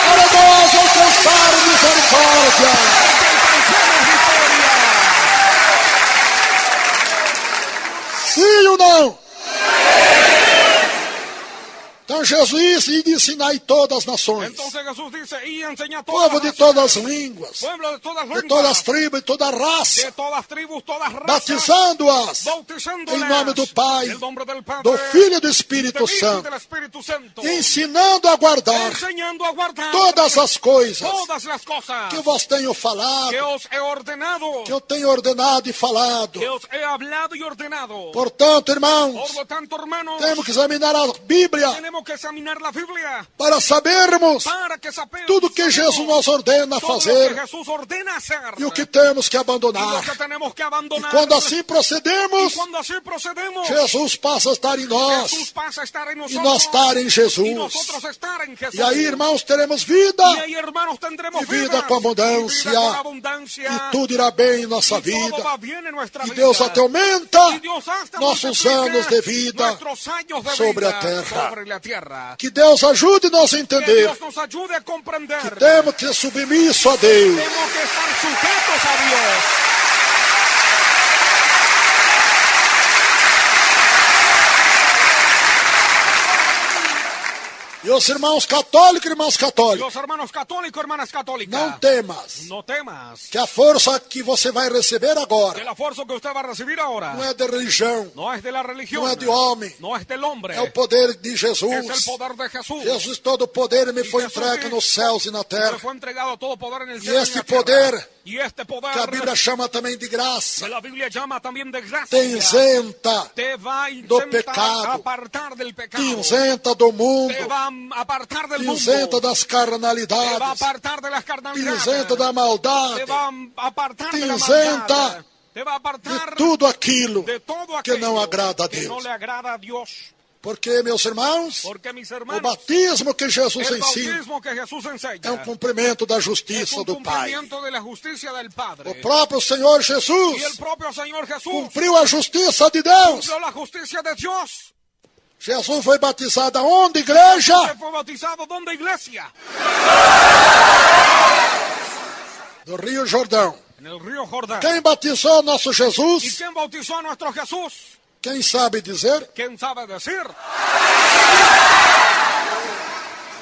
Speaker 2: para nós alcançar misericórdia. Sim ou não? Então Jesus iria ensinar em todas as nações,
Speaker 3: Entonces Jesús dice, y enseña a
Speaker 2: povo
Speaker 3: todas
Speaker 2: de
Speaker 3: las
Speaker 2: todas as
Speaker 3: naciones,
Speaker 2: línguas,
Speaker 3: pueblo de todas
Speaker 2: de
Speaker 3: lenguas,
Speaker 2: todas as tribos, de toda raça,
Speaker 3: de todas tribus, todas razas,
Speaker 2: batizando-as
Speaker 3: bautizándolas
Speaker 2: em nome do Pai,
Speaker 3: en el nombre del Padre,
Speaker 2: do Filho e do
Speaker 3: del
Speaker 2: Espírito
Speaker 3: Hijo y
Speaker 2: Santo,
Speaker 3: del Espíritu Santo,
Speaker 2: e ensinando a guardar
Speaker 3: enseñando a guardar
Speaker 2: todas as coisas
Speaker 3: todas las cosas
Speaker 2: que vos tenho falado,
Speaker 3: que os he ordenado,
Speaker 2: que eu tenho ordenado e falado.
Speaker 3: que os he hablado y ordenado.
Speaker 2: Portanto,
Speaker 3: Por
Speaker 2: irmãos,
Speaker 3: lo tanto, hermanos,
Speaker 2: temos que examinar a Bíblia
Speaker 3: tenemos que examinar la Biblia
Speaker 2: para sabermos
Speaker 3: para que sabemos
Speaker 2: tudo que Jesus nos ordena
Speaker 3: todo lo que
Speaker 2: fazer
Speaker 3: Jesús ordena hacer
Speaker 2: e o que temos que
Speaker 3: y lo
Speaker 2: abandonar.
Speaker 3: que tenemos que
Speaker 2: E
Speaker 3: abandonar.
Speaker 2: quando assim
Speaker 3: Y
Speaker 2: procedemos,
Speaker 3: cuando así procedemos,
Speaker 2: Jesus passa a estar em nós
Speaker 3: Jesús pasa a estar en
Speaker 2: e
Speaker 3: nosotros
Speaker 2: nós estar em
Speaker 3: y
Speaker 2: Jesus.
Speaker 3: nosotros estar en Jesús.
Speaker 2: E aí, irmãos, teremos vida
Speaker 3: Y ahí, hermanos, tendremos
Speaker 2: e vida com abundância,
Speaker 3: y vida con abundancia,
Speaker 2: e tudo irá bem em nossa
Speaker 3: y todo
Speaker 2: vida.
Speaker 3: va bien en nuestra
Speaker 2: E
Speaker 3: vida.
Speaker 2: Deus até aumenta
Speaker 3: Y Dios hasta
Speaker 2: nossos
Speaker 3: multiplica
Speaker 2: anos de vida
Speaker 3: nuestros años de
Speaker 2: sobre
Speaker 3: vida
Speaker 2: a terra.
Speaker 3: sobre la tierra.
Speaker 2: Que Deus ajude-nos a
Speaker 3: Que
Speaker 2: entender
Speaker 3: Dios nos ayude a comprender.
Speaker 2: que temos que ser submissos a Deus.
Speaker 3: Tenemos que estar sujetos a Dios.
Speaker 2: E os irmãos católicos e irmãs católicas,
Speaker 3: Los hermanos católicos, hermanas católicas,
Speaker 2: não temas
Speaker 3: no temas
Speaker 2: que a força que você vai receber
Speaker 3: que
Speaker 2: agora
Speaker 3: la fuerza que usted va a recibir ahora
Speaker 2: não é de religião,
Speaker 3: no es de la religión,
Speaker 2: não é de homem,
Speaker 3: no es del hombre,
Speaker 2: é o poder de
Speaker 3: es el
Speaker 2: Jesus.
Speaker 3: poder de Jesús.
Speaker 2: Jesus, todo o poder me foi
Speaker 3: Jesus
Speaker 2: entregue nos céus e na
Speaker 3: Le
Speaker 2: terra.
Speaker 3: fue entregado todo poder en el
Speaker 2: E
Speaker 3: cielo y en
Speaker 2: este
Speaker 3: la tierra.
Speaker 2: poder,
Speaker 3: Y este poder
Speaker 2: que a Bíblia chama também de graça,
Speaker 3: que la Biblia llama también de gracia,
Speaker 2: te isenta,
Speaker 3: te va a
Speaker 2: do
Speaker 3: intentar
Speaker 2: pecado,
Speaker 3: apartar del pecado,
Speaker 2: te isenta do mundo,
Speaker 3: te va a apartar del
Speaker 2: te
Speaker 3: mundo,
Speaker 2: isenta das
Speaker 3: te va a
Speaker 2: carnalidades,
Speaker 3: apartar de las
Speaker 2: te
Speaker 3: carnalidades,
Speaker 2: isenta da
Speaker 3: te
Speaker 2: maldade,
Speaker 3: va a apartar
Speaker 2: te
Speaker 3: de la
Speaker 2: isenta
Speaker 3: maldad, te va a apartar
Speaker 2: de tudo aquilo
Speaker 3: de todo
Speaker 2: que
Speaker 3: aquello
Speaker 2: não agrada a
Speaker 3: que no
Speaker 2: Deus.
Speaker 3: le agrada a Dios.
Speaker 2: Porque, meus irmãos,
Speaker 3: Porque, mis
Speaker 2: o
Speaker 3: hermanos,
Speaker 2: batismo que Jesus
Speaker 3: el
Speaker 2: ensina
Speaker 3: bautismo que Jesús enseña
Speaker 2: é um cumprimento da
Speaker 3: es
Speaker 2: justiça
Speaker 3: un
Speaker 2: do Pai.
Speaker 3: cumplimiento de la justicia del Padre.
Speaker 2: O próprio Senhor
Speaker 3: Y
Speaker 2: Jesus
Speaker 3: el propio Señor Jesús
Speaker 2: cumpriu a justiça de Deus.
Speaker 3: cumplió la justicia de Dios.
Speaker 2: Jesus foi batizado aonde, igreja?
Speaker 3: Se fue bautizado ¿dónde, iglesia?
Speaker 2: No Rio Jordão.
Speaker 3: En el río Jordán.
Speaker 2: Quem batizou nosso
Speaker 3: ¿Y
Speaker 2: Jesus?
Speaker 3: quién bautizó a nuestro Jesús?
Speaker 2: Quem sabe dizer?
Speaker 3: ¿Quién sabe decir?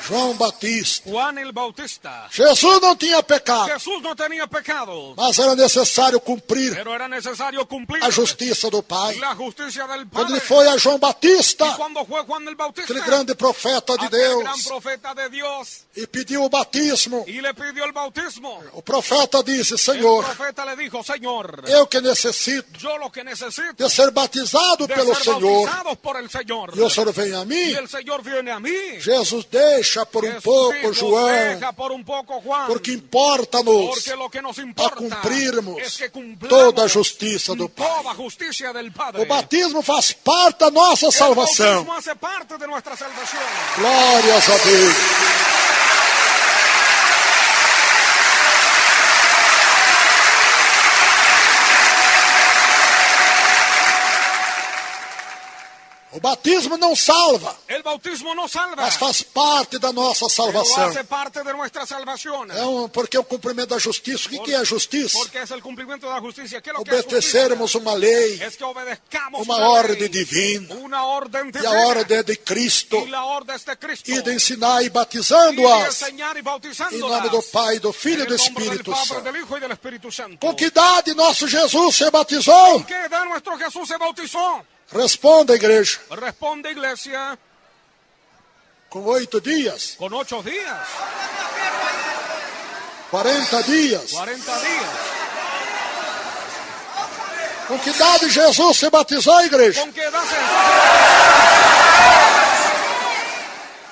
Speaker 2: João Batista.
Speaker 3: Juan el Bautista.
Speaker 2: Jesus não tinha pecado,
Speaker 3: Jesús no tenía pecado,
Speaker 2: mas era necessário cumprir
Speaker 3: pero era necesario cumplir
Speaker 2: a justiça do Pai.
Speaker 3: la justicia del
Speaker 2: Quando ele
Speaker 3: Padre.
Speaker 2: foi a João
Speaker 3: Y
Speaker 2: Batista,
Speaker 3: cuando fue Juan el Bautista,
Speaker 2: aquele grande profeta de
Speaker 3: aquel gran
Speaker 2: Deus,
Speaker 3: profeta de Dios,
Speaker 2: e pediu o batismo,
Speaker 3: y le pidió el bautismo,
Speaker 2: o profeta disse:
Speaker 3: el
Speaker 2: Senhor,
Speaker 3: profeta le dijo, Señor,
Speaker 2: eu que necessito
Speaker 3: yo lo que necesito
Speaker 2: de ser batizado
Speaker 3: de
Speaker 2: pelo
Speaker 3: ser
Speaker 2: Senhor,
Speaker 3: bautizados por el Señor.
Speaker 2: e o Senhor vem a
Speaker 3: Y
Speaker 2: mim.
Speaker 3: el Señor viene a mí.
Speaker 2: Jesus deixa por
Speaker 3: Jesús
Speaker 2: pouco
Speaker 3: dijo,
Speaker 2: João,
Speaker 3: deja por un poco Juan,
Speaker 2: porque importa-nos
Speaker 3: porque lo que nos
Speaker 2: a
Speaker 3: importa
Speaker 2: cumprirmos
Speaker 3: es que cumplamos
Speaker 2: toda a justiça do Pai.
Speaker 3: toda justicia del Padre.
Speaker 2: O batismo faz parte da nossa
Speaker 3: El
Speaker 2: salvação.
Speaker 3: bautismo hace parte de nuestra salvación.
Speaker 2: Glórias a Deus. O batismo não salva,
Speaker 3: El El bautismo no salva,
Speaker 2: mas faz parte da nossa
Speaker 3: pero
Speaker 2: salvação.
Speaker 3: hace parte de nuestra salvación.
Speaker 2: Porque é o cumprimento da justiça. O que é a justiça?
Speaker 3: Porque es el cumplimiento de la justicia. ¿Qué es lo que es justicia?
Speaker 2: Obedecermos uma lei,
Speaker 3: Es que obedezcamos
Speaker 2: uma
Speaker 3: una
Speaker 2: ordem
Speaker 3: ley,
Speaker 2: divina.
Speaker 3: una orden
Speaker 2: E a
Speaker 3: divina.
Speaker 2: ordem é de Cristo.
Speaker 3: Y la orden es de Cristo.
Speaker 2: E de ensinar e
Speaker 3: Y de
Speaker 2: batizando-as
Speaker 3: enseñar y
Speaker 2: em
Speaker 3: bautizándolas.
Speaker 2: nome do Pai, do Filho e
Speaker 3: En
Speaker 2: do
Speaker 3: el nombre del
Speaker 2: Espírito
Speaker 3: Padre,
Speaker 2: Santo.
Speaker 3: del Hijo y del Espíritu Santo.
Speaker 2: Com que idade nosso Jesus se batizou?
Speaker 3: ¿Qué edad nuestro Jesús se bautizó?
Speaker 2: Responda, igreja.
Speaker 3: Responde, iglesia,
Speaker 2: Com 8 dias,
Speaker 3: con 8 días,
Speaker 2: 40 dias.
Speaker 3: 40 días.
Speaker 2: Com que idade Jesus se batizou, igreja?
Speaker 3: ¿Con qué edad Jesús se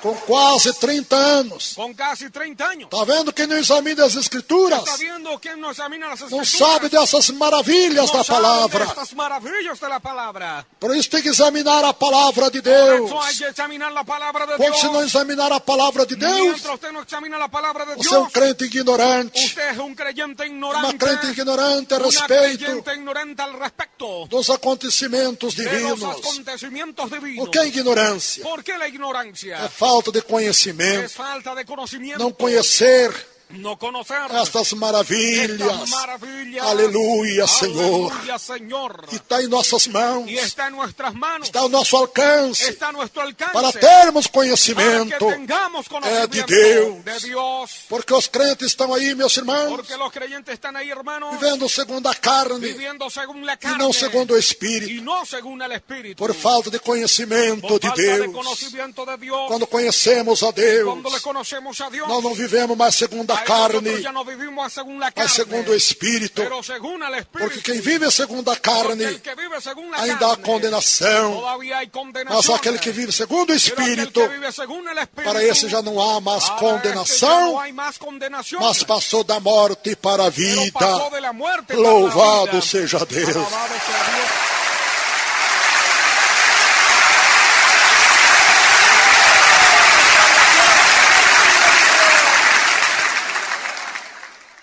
Speaker 2: Com quase 30 anos.
Speaker 3: Con casi 30 años.
Speaker 2: Está vendo quem não examina as Escrituras?
Speaker 3: ¿Está viendo quién no examina las
Speaker 2: Não
Speaker 3: escrituras?
Speaker 2: sabe dessas maravilhas
Speaker 3: No
Speaker 2: da
Speaker 3: sabe
Speaker 2: palavra.
Speaker 3: de estas maravillas de la palabra.
Speaker 2: Por isso tem que examinar a palavra de
Speaker 3: Por
Speaker 2: Deus.
Speaker 3: eso hay que examinar la palabra de
Speaker 2: Porque
Speaker 3: Dios.
Speaker 2: se não examinar a palavra de Deus,
Speaker 3: Mientras usted no examina la palabra de
Speaker 2: você é um
Speaker 3: Dios,
Speaker 2: crente ignorante.
Speaker 3: usted es un creyente ignorante.
Speaker 2: Uma crente ignorante a
Speaker 3: Una
Speaker 2: respeito
Speaker 3: creyente ignorante al respecto
Speaker 2: dos acontecimentos
Speaker 3: de los
Speaker 2: divinos.
Speaker 3: acontecimientos divinos.
Speaker 2: O que é ignorância?
Speaker 3: ¿Por qué la ignorancia?
Speaker 2: É falta de
Speaker 3: Es
Speaker 2: conhecimento.
Speaker 3: falta de conocimiento.
Speaker 2: Não conhecer
Speaker 3: No conocer
Speaker 2: estas maravilhas.
Speaker 3: estas maravillas.
Speaker 2: Aleluia, Senhor.
Speaker 3: Aleluya, Señor.
Speaker 2: E está em nossas mãos.
Speaker 3: Y está en nuestras manos.
Speaker 2: Está ao nosso alcance.
Speaker 3: Está a nuestro alcance.
Speaker 2: Para termos
Speaker 3: Para
Speaker 2: conhecimento.
Speaker 3: que tengamos conocimiento
Speaker 2: de Deus.
Speaker 3: de Dios.
Speaker 2: Porque os crentes estão aí, meus irmãos,
Speaker 3: Porque los creyentes están ahí, hermanos,
Speaker 2: vivendo segundo a carne
Speaker 3: viviendo según la
Speaker 2: e
Speaker 3: carne
Speaker 2: não segundo o
Speaker 3: y
Speaker 2: Espírito.
Speaker 3: no según el Espíritu.
Speaker 2: Por falta de conhecimento
Speaker 3: Por
Speaker 2: de
Speaker 3: falta de
Speaker 2: Deus.
Speaker 3: conocimiento de Dios.
Speaker 2: Quando conhecemos a Deus,
Speaker 3: Cuando le conocemos a Dios,
Speaker 2: nós não vivemos mais segundo a
Speaker 3: ahí nosotros
Speaker 2: carne,
Speaker 3: ya no vivimos según la carne,
Speaker 2: mas segundo o Espírito.
Speaker 3: pero según el Espíritu.
Speaker 2: Porque quem vive segundo a
Speaker 3: Porque
Speaker 2: carne,
Speaker 3: el que vive según la
Speaker 2: ainda há
Speaker 3: carne,
Speaker 2: condenação.
Speaker 3: todavía hay
Speaker 2: Mas
Speaker 3: condenación.
Speaker 2: aquele que vive segundo o
Speaker 3: Pero
Speaker 2: Espírito,
Speaker 3: aquel que vive según el Espíritu,
Speaker 2: para esse já não há mais
Speaker 3: para este ya no
Speaker 2: condenação,
Speaker 3: hay más condenación,
Speaker 2: mas passou da morte para a
Speaker 3: pero pasó
Speaker 2: vida.
Speaker 3: de la muerte para la
Speaker 2: Louvado
Speaker 3: vida.
Speaker 2: seja Deus.
Speaker 3: Alabado sea Dios.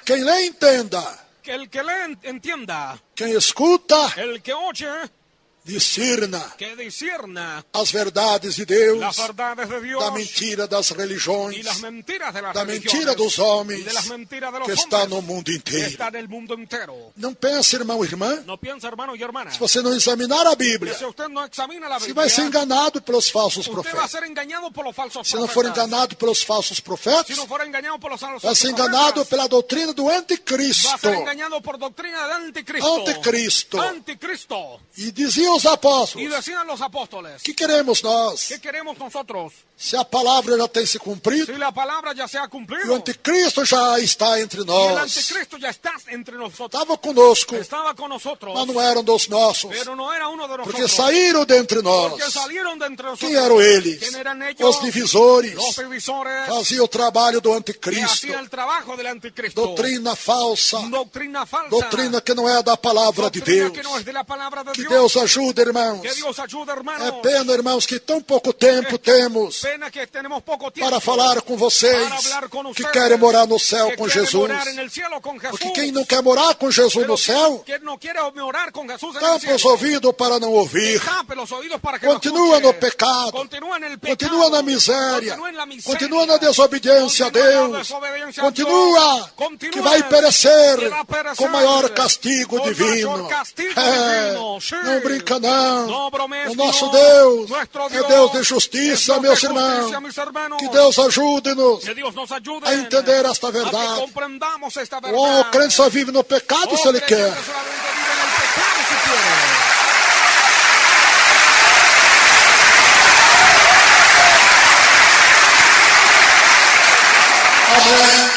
Speaker 2: Quem lê, entenda.
Speaker 3: Que el que le entienda,
Speaker 2: Quem escuta,
Speaker 3: el que oye,
Speaker 2: discirna
Speaker 3: que discierna
Speaker 2: as verdades de Deus,
Speaker 3: las verdades de Dios
Speaker 2: da mentira das
Speaker 3: y
Speaker 2: religiões,
Speaker 3: las mentiras de las
Speaker 2: da
Speaker 3: religiones,
Speaker 2: mentira dos homens
Speaker 3: y de las mentiras de los
Speaker 2: que está
Speaker 3: hombres
Speaker 2: no mundo
Speaker 3: que
Speaker 2: inteiro.
Speaker 3: está en el mundo entero.
Speaker 2: Não pense, irmão e irmã,
Speaker 3: No piensa, hermano y hermana,
Speaker 2: se você não examinar a
Speaker 3: que
Speaker 2: Bíblia,
Speaker 3: si usted no examina la
Speaker 2: você
Speaker 3: Biblia,
Speaker 2: vai ser enganado pelos falsos
Speaker 3: usted va a
Speaker 2: profetas.
Speaker 3: ser engañado por los falsos
Speaker 2: Se não for
Speaker 3: profetas.
Speaker 2: enganado pelos falsos
Speaker 3: Si
Speaker 2: profetas,
Speaker 3: no fuera engañado por los falsos
Speaker 2: vai ser
Speaker 3: profetas,
Speaker 2: enganado pela doutrina do
Speaker 3: va a
Speaker 2: anticristo.
Speaker 3: ser engañado por doctrina del anticristo.
Speaker 2: Anticristo.
Speaker 3: Anticristo.
Speaker 2: E diziam os
Speaker 3: Y
Speaker 2: apóstolos,
Speaker 3: decían los apóstoles,
Speaker 2: que queremos nós?
Speaker 3: ¿qué queremos nosotros?
Speaker 2: Se a palavra já tem se cumprido,
Speaker 3: Si la palabra ya se ha
Speaker 2: e o
Speaker 3: cumplido,
Speaker 2: anticristo já está entre
Speaker 3: y el
Speaker 2: nós.
Speaker 3: anticristo ya está entre nosotros,
Speaker 2: Estava conosco,
Speaker 3: estaba con nosotros,
Speaker 2: mas não eram dos nossos,
Speaker 3: pero no era uno de
Speaker 2: porque
Speaker 3: nosotros,
Speaker 2: saíram dentre nós.
Speaker 3: porque salieron de entre nosotros.
Speaker 2: Quem eram eles?
Speaker 3: ¿Quién eran ellos?
Speaker 2: Os divisores.
Speaker 3: Los divisores
Speaker 2: Faziam o trabalho do
Speaker 3: que
Speaker 2: anticristo.
Speaker 3: hacían el trabajo del anticristo.
Speaker 2: Doutrina falsa,
Speaker 3: Doctrina falsa.
Speaker 2: doutrina que não é da palavra de
Speaker 3: Doctrina
Speaker 2: Deus.
Speaker 3: que no es de la palabra de
Speaker 2: Que
Speaker 3: Dios.
Speaker 2: Deus ajude, irmãos.
Speaker 3: Que Dios ayude, hermanos.
Speaker 2: É pena, irmãos, que tão pouco tempo temos
Speaker 3: Pena que tenemos poco tiempo
Speaker 2: para falar com vocês
Speaker 3: para hablar con
Speaker 2: que
Speaker 3: ustedes,
Speaker 2: querem morar no céu
Speaker 3: que
Speaker 2: com
Speaker 3: quieren
Speaker 2: Jesus.
Speaker 3: morar en el cielo con Jesús.
Speaker 2: Porque quem não quer morar com Jesus
Speaker 3: Pero
Speaker 2: no céu,
Speaker 3: que no quiere morar con Jesús en el
Speaker 2: tampa os
Speaker 3: cielo,
Speaker 2: ouvidos para não ouvir.
Speaker 3: tape los oídos para que
Speaker 2: Continua
Speaker 3: no
Speaker 2: no
Speaker 3: escuche.
Speaker 2: pecado,
Speaker 3: Continúa en el pecado,
Speaker 2: continua na miséria,
Speaker 3: continúa en la miseria,
Speaker 2: continua na desobediência a
Speaker 3: continúa en la
Speaker 2: Deus,
Speaker 3: desobediencia a
Speaker 2: continua
Speaker 3: Dios, continúa
Speaker 2: que vai perecer
Speaker 3: que va a perecer
Speaker 2: com maior castigo
Speaker 3: con
Speaker 2: divino.
Speaker 3: mayor castigo
Speaker 2: É,
Speaker 3: divino, sí.
Speaker 2: não brinca não.
Speaker 3: No bromees,
Speaker 2: O nosso
Speaker 3: no.
Speaker 2: Deus
Speaker 3: Nuestro
Speaker 2: é
Speaker 3: Dios
Speaker 2: Deus de
Speaker 3: es
Speaker 2: justiça,
Speaker 3: Dios
Speaker 2: meus
Speaker 3: de
Speaker 2: irmãos.
Speaker 3: justicia, mis hermanos.
Speaker 2: Que Deus ajude-nos.
Speaker 3: Que Dios nos ayude
Speaker 2: a entender esta
Speaker 3: a que
Speaker 2: verdade.
Speaker 3: comprendamos esta verdad.
Speaker 2: Oh, o crente só vive no pecado se ele
Speaker 3: creyente
Speaker 2: quer.
Speaker 3: solamente vive en el pecado si quiere.
Speaker 2: Amém.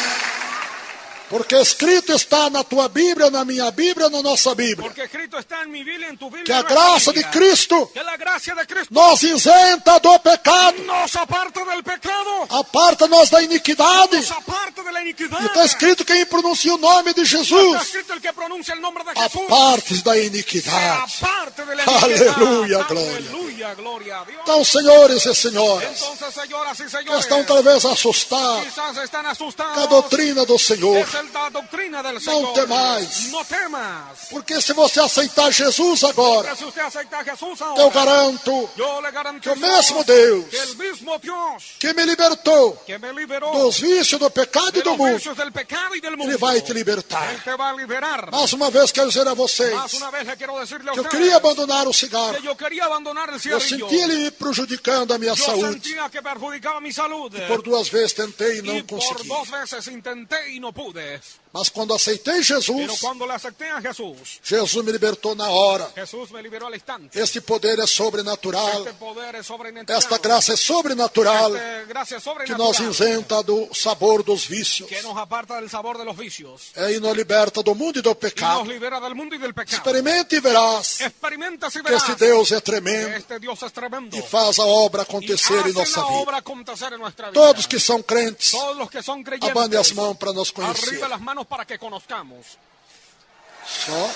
Speaker 2: Porque escrito está na tua Bíblia, na minha Bíblia, na nossa Bíblia,
Speaker 3: Porque escrito está en mi Biblia, en tu Biblia,
Speaker 2: que a
Speaker 3: en nuestra
Speaker 2: graça de
Speaker 3: Biblia,
Speaker 2: Cristo
Speaker 3: que la gracia de Cristo
Speaker 2: nos isenta do pecado,
Speaker 3: nos aparta del pecado,
Speaker 2: aparta-nos da iniquidade.
Speaker 3: nos aparta de la iniquidad.
Speaker 2: E está escrito quem pronuncia o nome de
Speaker 3: Está
Speaker 2: Jesus,
Speaker 3: escrito el que pronuncia el nombre de Jesús,
Speaker 2: aparte da
Speaker 3: se
Speaker 2: iniquidade.
Speaker 3: aparte de la iniquidad.
Speaker 2: Aleluya, gloria.
Speaker 3: Aleluya. Aleluya, gloria a Dios.
Speaker 2: Então, senhores e senhoras,
Speaker 3: Entonces, señoras y
Speaker 2: que
Speaker 3: señores,
Speaker 2: estão talvez assustados
Speaker 3: quizás están
Speaker 2: com a
Speaker 3: asustados.
Speaker 2: doutrina do Senhor.
Speaker 3: Es la doctrina del Señor.
Speaker 2: temais.
Speaker 3: No temas.
Speaker 2: Porque se você aceitar Jesus agora,
Speaker 3: Porque si usted acepta a Jesús ahora,
Speaker 2: eu garanto
Speaker 3: yo le
Speaker 2: que
Speaker 3: garantizo
Speaker 2: o mesmo Deus
Speaker 3: que el mismo Dios
Speaker 2: que me libertou
Speaker 3: que me liberó
Speaker 2: dos vícios, do pecado
Speaker 3: de
Speaker 2: e do
Speaker 3: los
Speaker 2: mundo,
Speaker 3: vicios del pecado y del mundo,
Speaker 2: Ele vai te libertar.
Speaker 3: Él te va a liberar.
Speaker 2: Mais uma vez quero dizer a vocês
Speaker 3: Más una vez le quiero decirle a
Speaker 2: que eu
Speaker 3: ustedes
Speaker 2: queria abandonar o cigarro.
Speaker 3: que yo quería abandonar el
Speaker 2: Eu
Speaker 3: cigarrillo.
Speaker 2: senti ele me prejudicando a minha
Speaker 3: Yo
Speaker 2: saúde.
Speaker 3: sentía que perjudicaba mi salud.
Speaker 2: Por 2 vezes tentei e
Speaker 3: y
Speaker 2: não
Speaker 3: por
Speaker 2: consegui.
Speaker 3: 2 veces intenté y no pude.
Speaker 2: Mas quando aceitei
Speaker 3: Pero
Speaker 2: Jesus,
Speaker 3: cuando le acepté a Jesús,
Speaker 2: Jesus me libertou na hora.
Speaker 3: Jesús me liberó al instante.
Speaker 2: Este poder é sobrenatural.
Speaker 3: Este poder es sobrenatural.
Speaker 2: Esta graça é sobrenatural
Speaker 3: Esta gracia
Speaker 2: que
Speaker 3: sobrenatural
Speaker 2: nos isenta do sabor dos vícios.
Speaker 3: que nos aparta del sabor de los vicios
Speaker 2: E nos liberta do mundo e do
Speaker 3: y nos
Speaker 2: pecado.
Speaker 3: libera del mundo y del pecado.
Speaker 2: Experimente e verás
Speaker 3: Experimenta si
Speaker 2: que
Speaker 3: verás
Speaker 2: este Deus é
Speaker 3: que
Speaker 2: tremendo
Speaker 3: este Dios es tremendo
Speaker 2: e faz a obra
Speaker 3: y
Speaker 2: acontecer em
Speaker 3: hace
Speaker 2: nossa
Speaker 3: la
Speaker 2: vida.
Speaker 3: obra acontecer en nuestra vida.
Speaker 2: Todos que são crentes,
Speaker 3: Todos los que son creyentes,
Speaker 2: abandem as mãos para nos conhecer.
Speaker 3: arriba las manos para que conozcamos.
Speaker 2: Só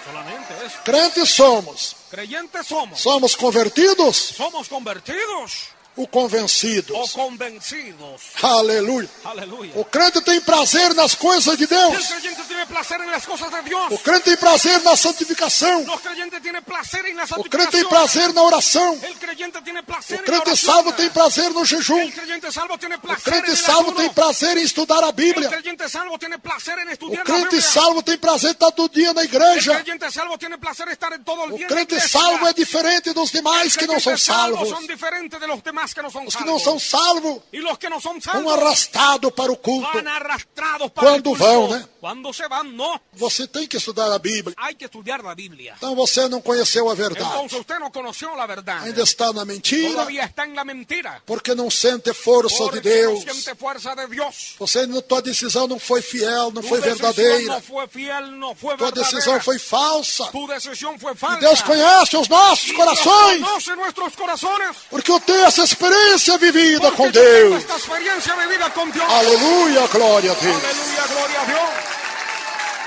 Speaker 3: Solamente eso.
Speaker 2: crentes somos.
Speaker 3: Creyentes somos.
Speaker 2: Somos convertidos
Speaker 3: Somos convertidos
Speaker 2: ou
Speaker 3: o
Speaker 2: convencidos.
Speaker 3: convencidos.
Speaker 2: Aleluia.
Speaker 3: Aleluya.
Speaker 2: O crente tem prazer nas coisas de
Speaker 3: El
Speaker 2: Deus.
Speaker 3: creyente tiene placer en las cosas de Dios.
Speaker 2: O crente tem prazer na santificação.
Speaker 3: Los creyentes tienen placer en la
Speaker 2: O crente tem
Speaker 3: santificación.
Speaker 2: prazer na oração.
Speaker 3: El creyente tiene placer
Speaker 2: O
Speaker 3: en la
Speaker 2: crente
Speaker 3: oración.
Speaker 2: salvo tem prazer no jejum.
Speaker 3: El creyente salvo tiene
Speaker 2: O
Speaker 3: placer
Speaker 2: crente
Speaker 3: en el
Speaker 2: salvo
Speaker 3: ayuno.
Speaker 2: tem prazer em estudar a
Speaker 3: El
Speaker 2: Bíblia.
Speaker 3: creyente salvo tiene placer en
Speaker 2: O
Speaker 3: estudiar la
Speaker 2: crente
Speaker 3: Biblia.
Speaker 2: salvo tem prazer em estar todo dia na
Speaker 3: El
Speaker 2: igreja.
Speaker 3: creyente salvo tiene placer en estar todo el
Speaker 2: O
Speaker 3: día en la
Speaker 2: crente
Speaker 3: iglesia.
Speaker 2: salvo é diferente dos demais
Speaker 3: El
Speaker 2: que não são
Speaker 3: creyente salvo
Speaker 2: salvos.
Speaker 3: son diferentes de los demás que no son
Speaker 2: Os que
Speaker 3: salvos.
Speaker 2: não são salvos
Speaker 3: Y los que no son
Speaker 2: vão
Speaker 3: salvos
Speaker 2: arrastados para o culto.
Speaker 3: van arrastrados para
Speaker 2: Quando
Speaker 3: el culto.
Speaker 2: vão, né?
Speaker 3: Cuando se van, no.
Speaker 2: Você tem que estudar a Bíblia.
Speaker 3: Hay que estudiar la Biblia.
Speaker 2: Então você não conheceu a verdade.
Speaker 3: Entonces usted no conoció la verdad.
Speaker 2: Ainda está na mentira,
Speaker 3: Todavía está en la mentira.
Speaker 2: porque não sente força de
Speaker 3: Porque
Speaker 2: Deus.
Speaker 3: no siente fuerza de Dios.
Speaker 2: Você, tua decisão não foi fiel, não
Speaker 3: Tu
Speaker 2: foi
Speaker 3: decisión
Speaker 2: verdadeira.
Speaker 3: no fue fiel, no fue
Speaker 2: Tua
Speaker 3: verdadera.
Speaker 2: decisão foi falsa.
Speaker 3: Tu decisión fue falsa.
Speaker 2: Deus conhece os nossos
Speaker 3: Y
Speaker 2: corações,
Speaker 3: Dios conoce nuestros corazones.
Speaker 2: porque eu tenho essa experiência vivida
Speaker 3: Porque
Speaker 2: com
Speaker 3: yo tengo
Speaker 2: Deus.
Speaker 3: esta experiencia vivida con Dios.
Speaker 2: Aleluia, glória a Deus.
Speaker 3: Aleluya, gloria a Dios.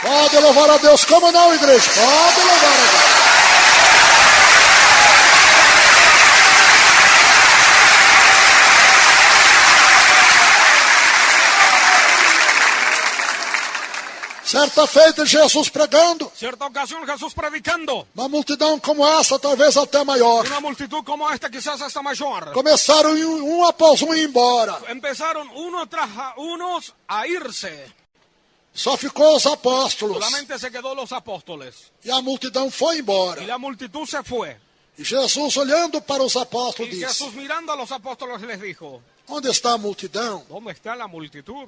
Speaker 2: Pode louvar a Deus, como não, igreja? Pode louvar a Deus. Certa feita, Jesus pregando,
Speaker 3: Cierta ocasión Jesús predicando.
Speaker 2: uma multidão como essa, talvez até maior.
Speaker 3: Una multitud como esta, quizás hasta mayor.
Speaker 2: Começaram um após um a ir embora.
Speaker 3: Empezaron uno tras unos a irse.
Speaker 2: Só ficou os apóstolos.
Speaker 3: Solamente se quedó los apóstoles.
Speaker 2: E a multidão foi embora.
Speaker 3: Y la multitud se fue.
Speaker 2: E Jesus, olhando para os
Speaker 3: Y
Speaker 2: apóstolos, disse:
Speaker 3: Jesús mirando a los apóstoles les dijo:
Speaker 2: onde está a multidão?
Speaker 3: ¿Dónde está la multitud?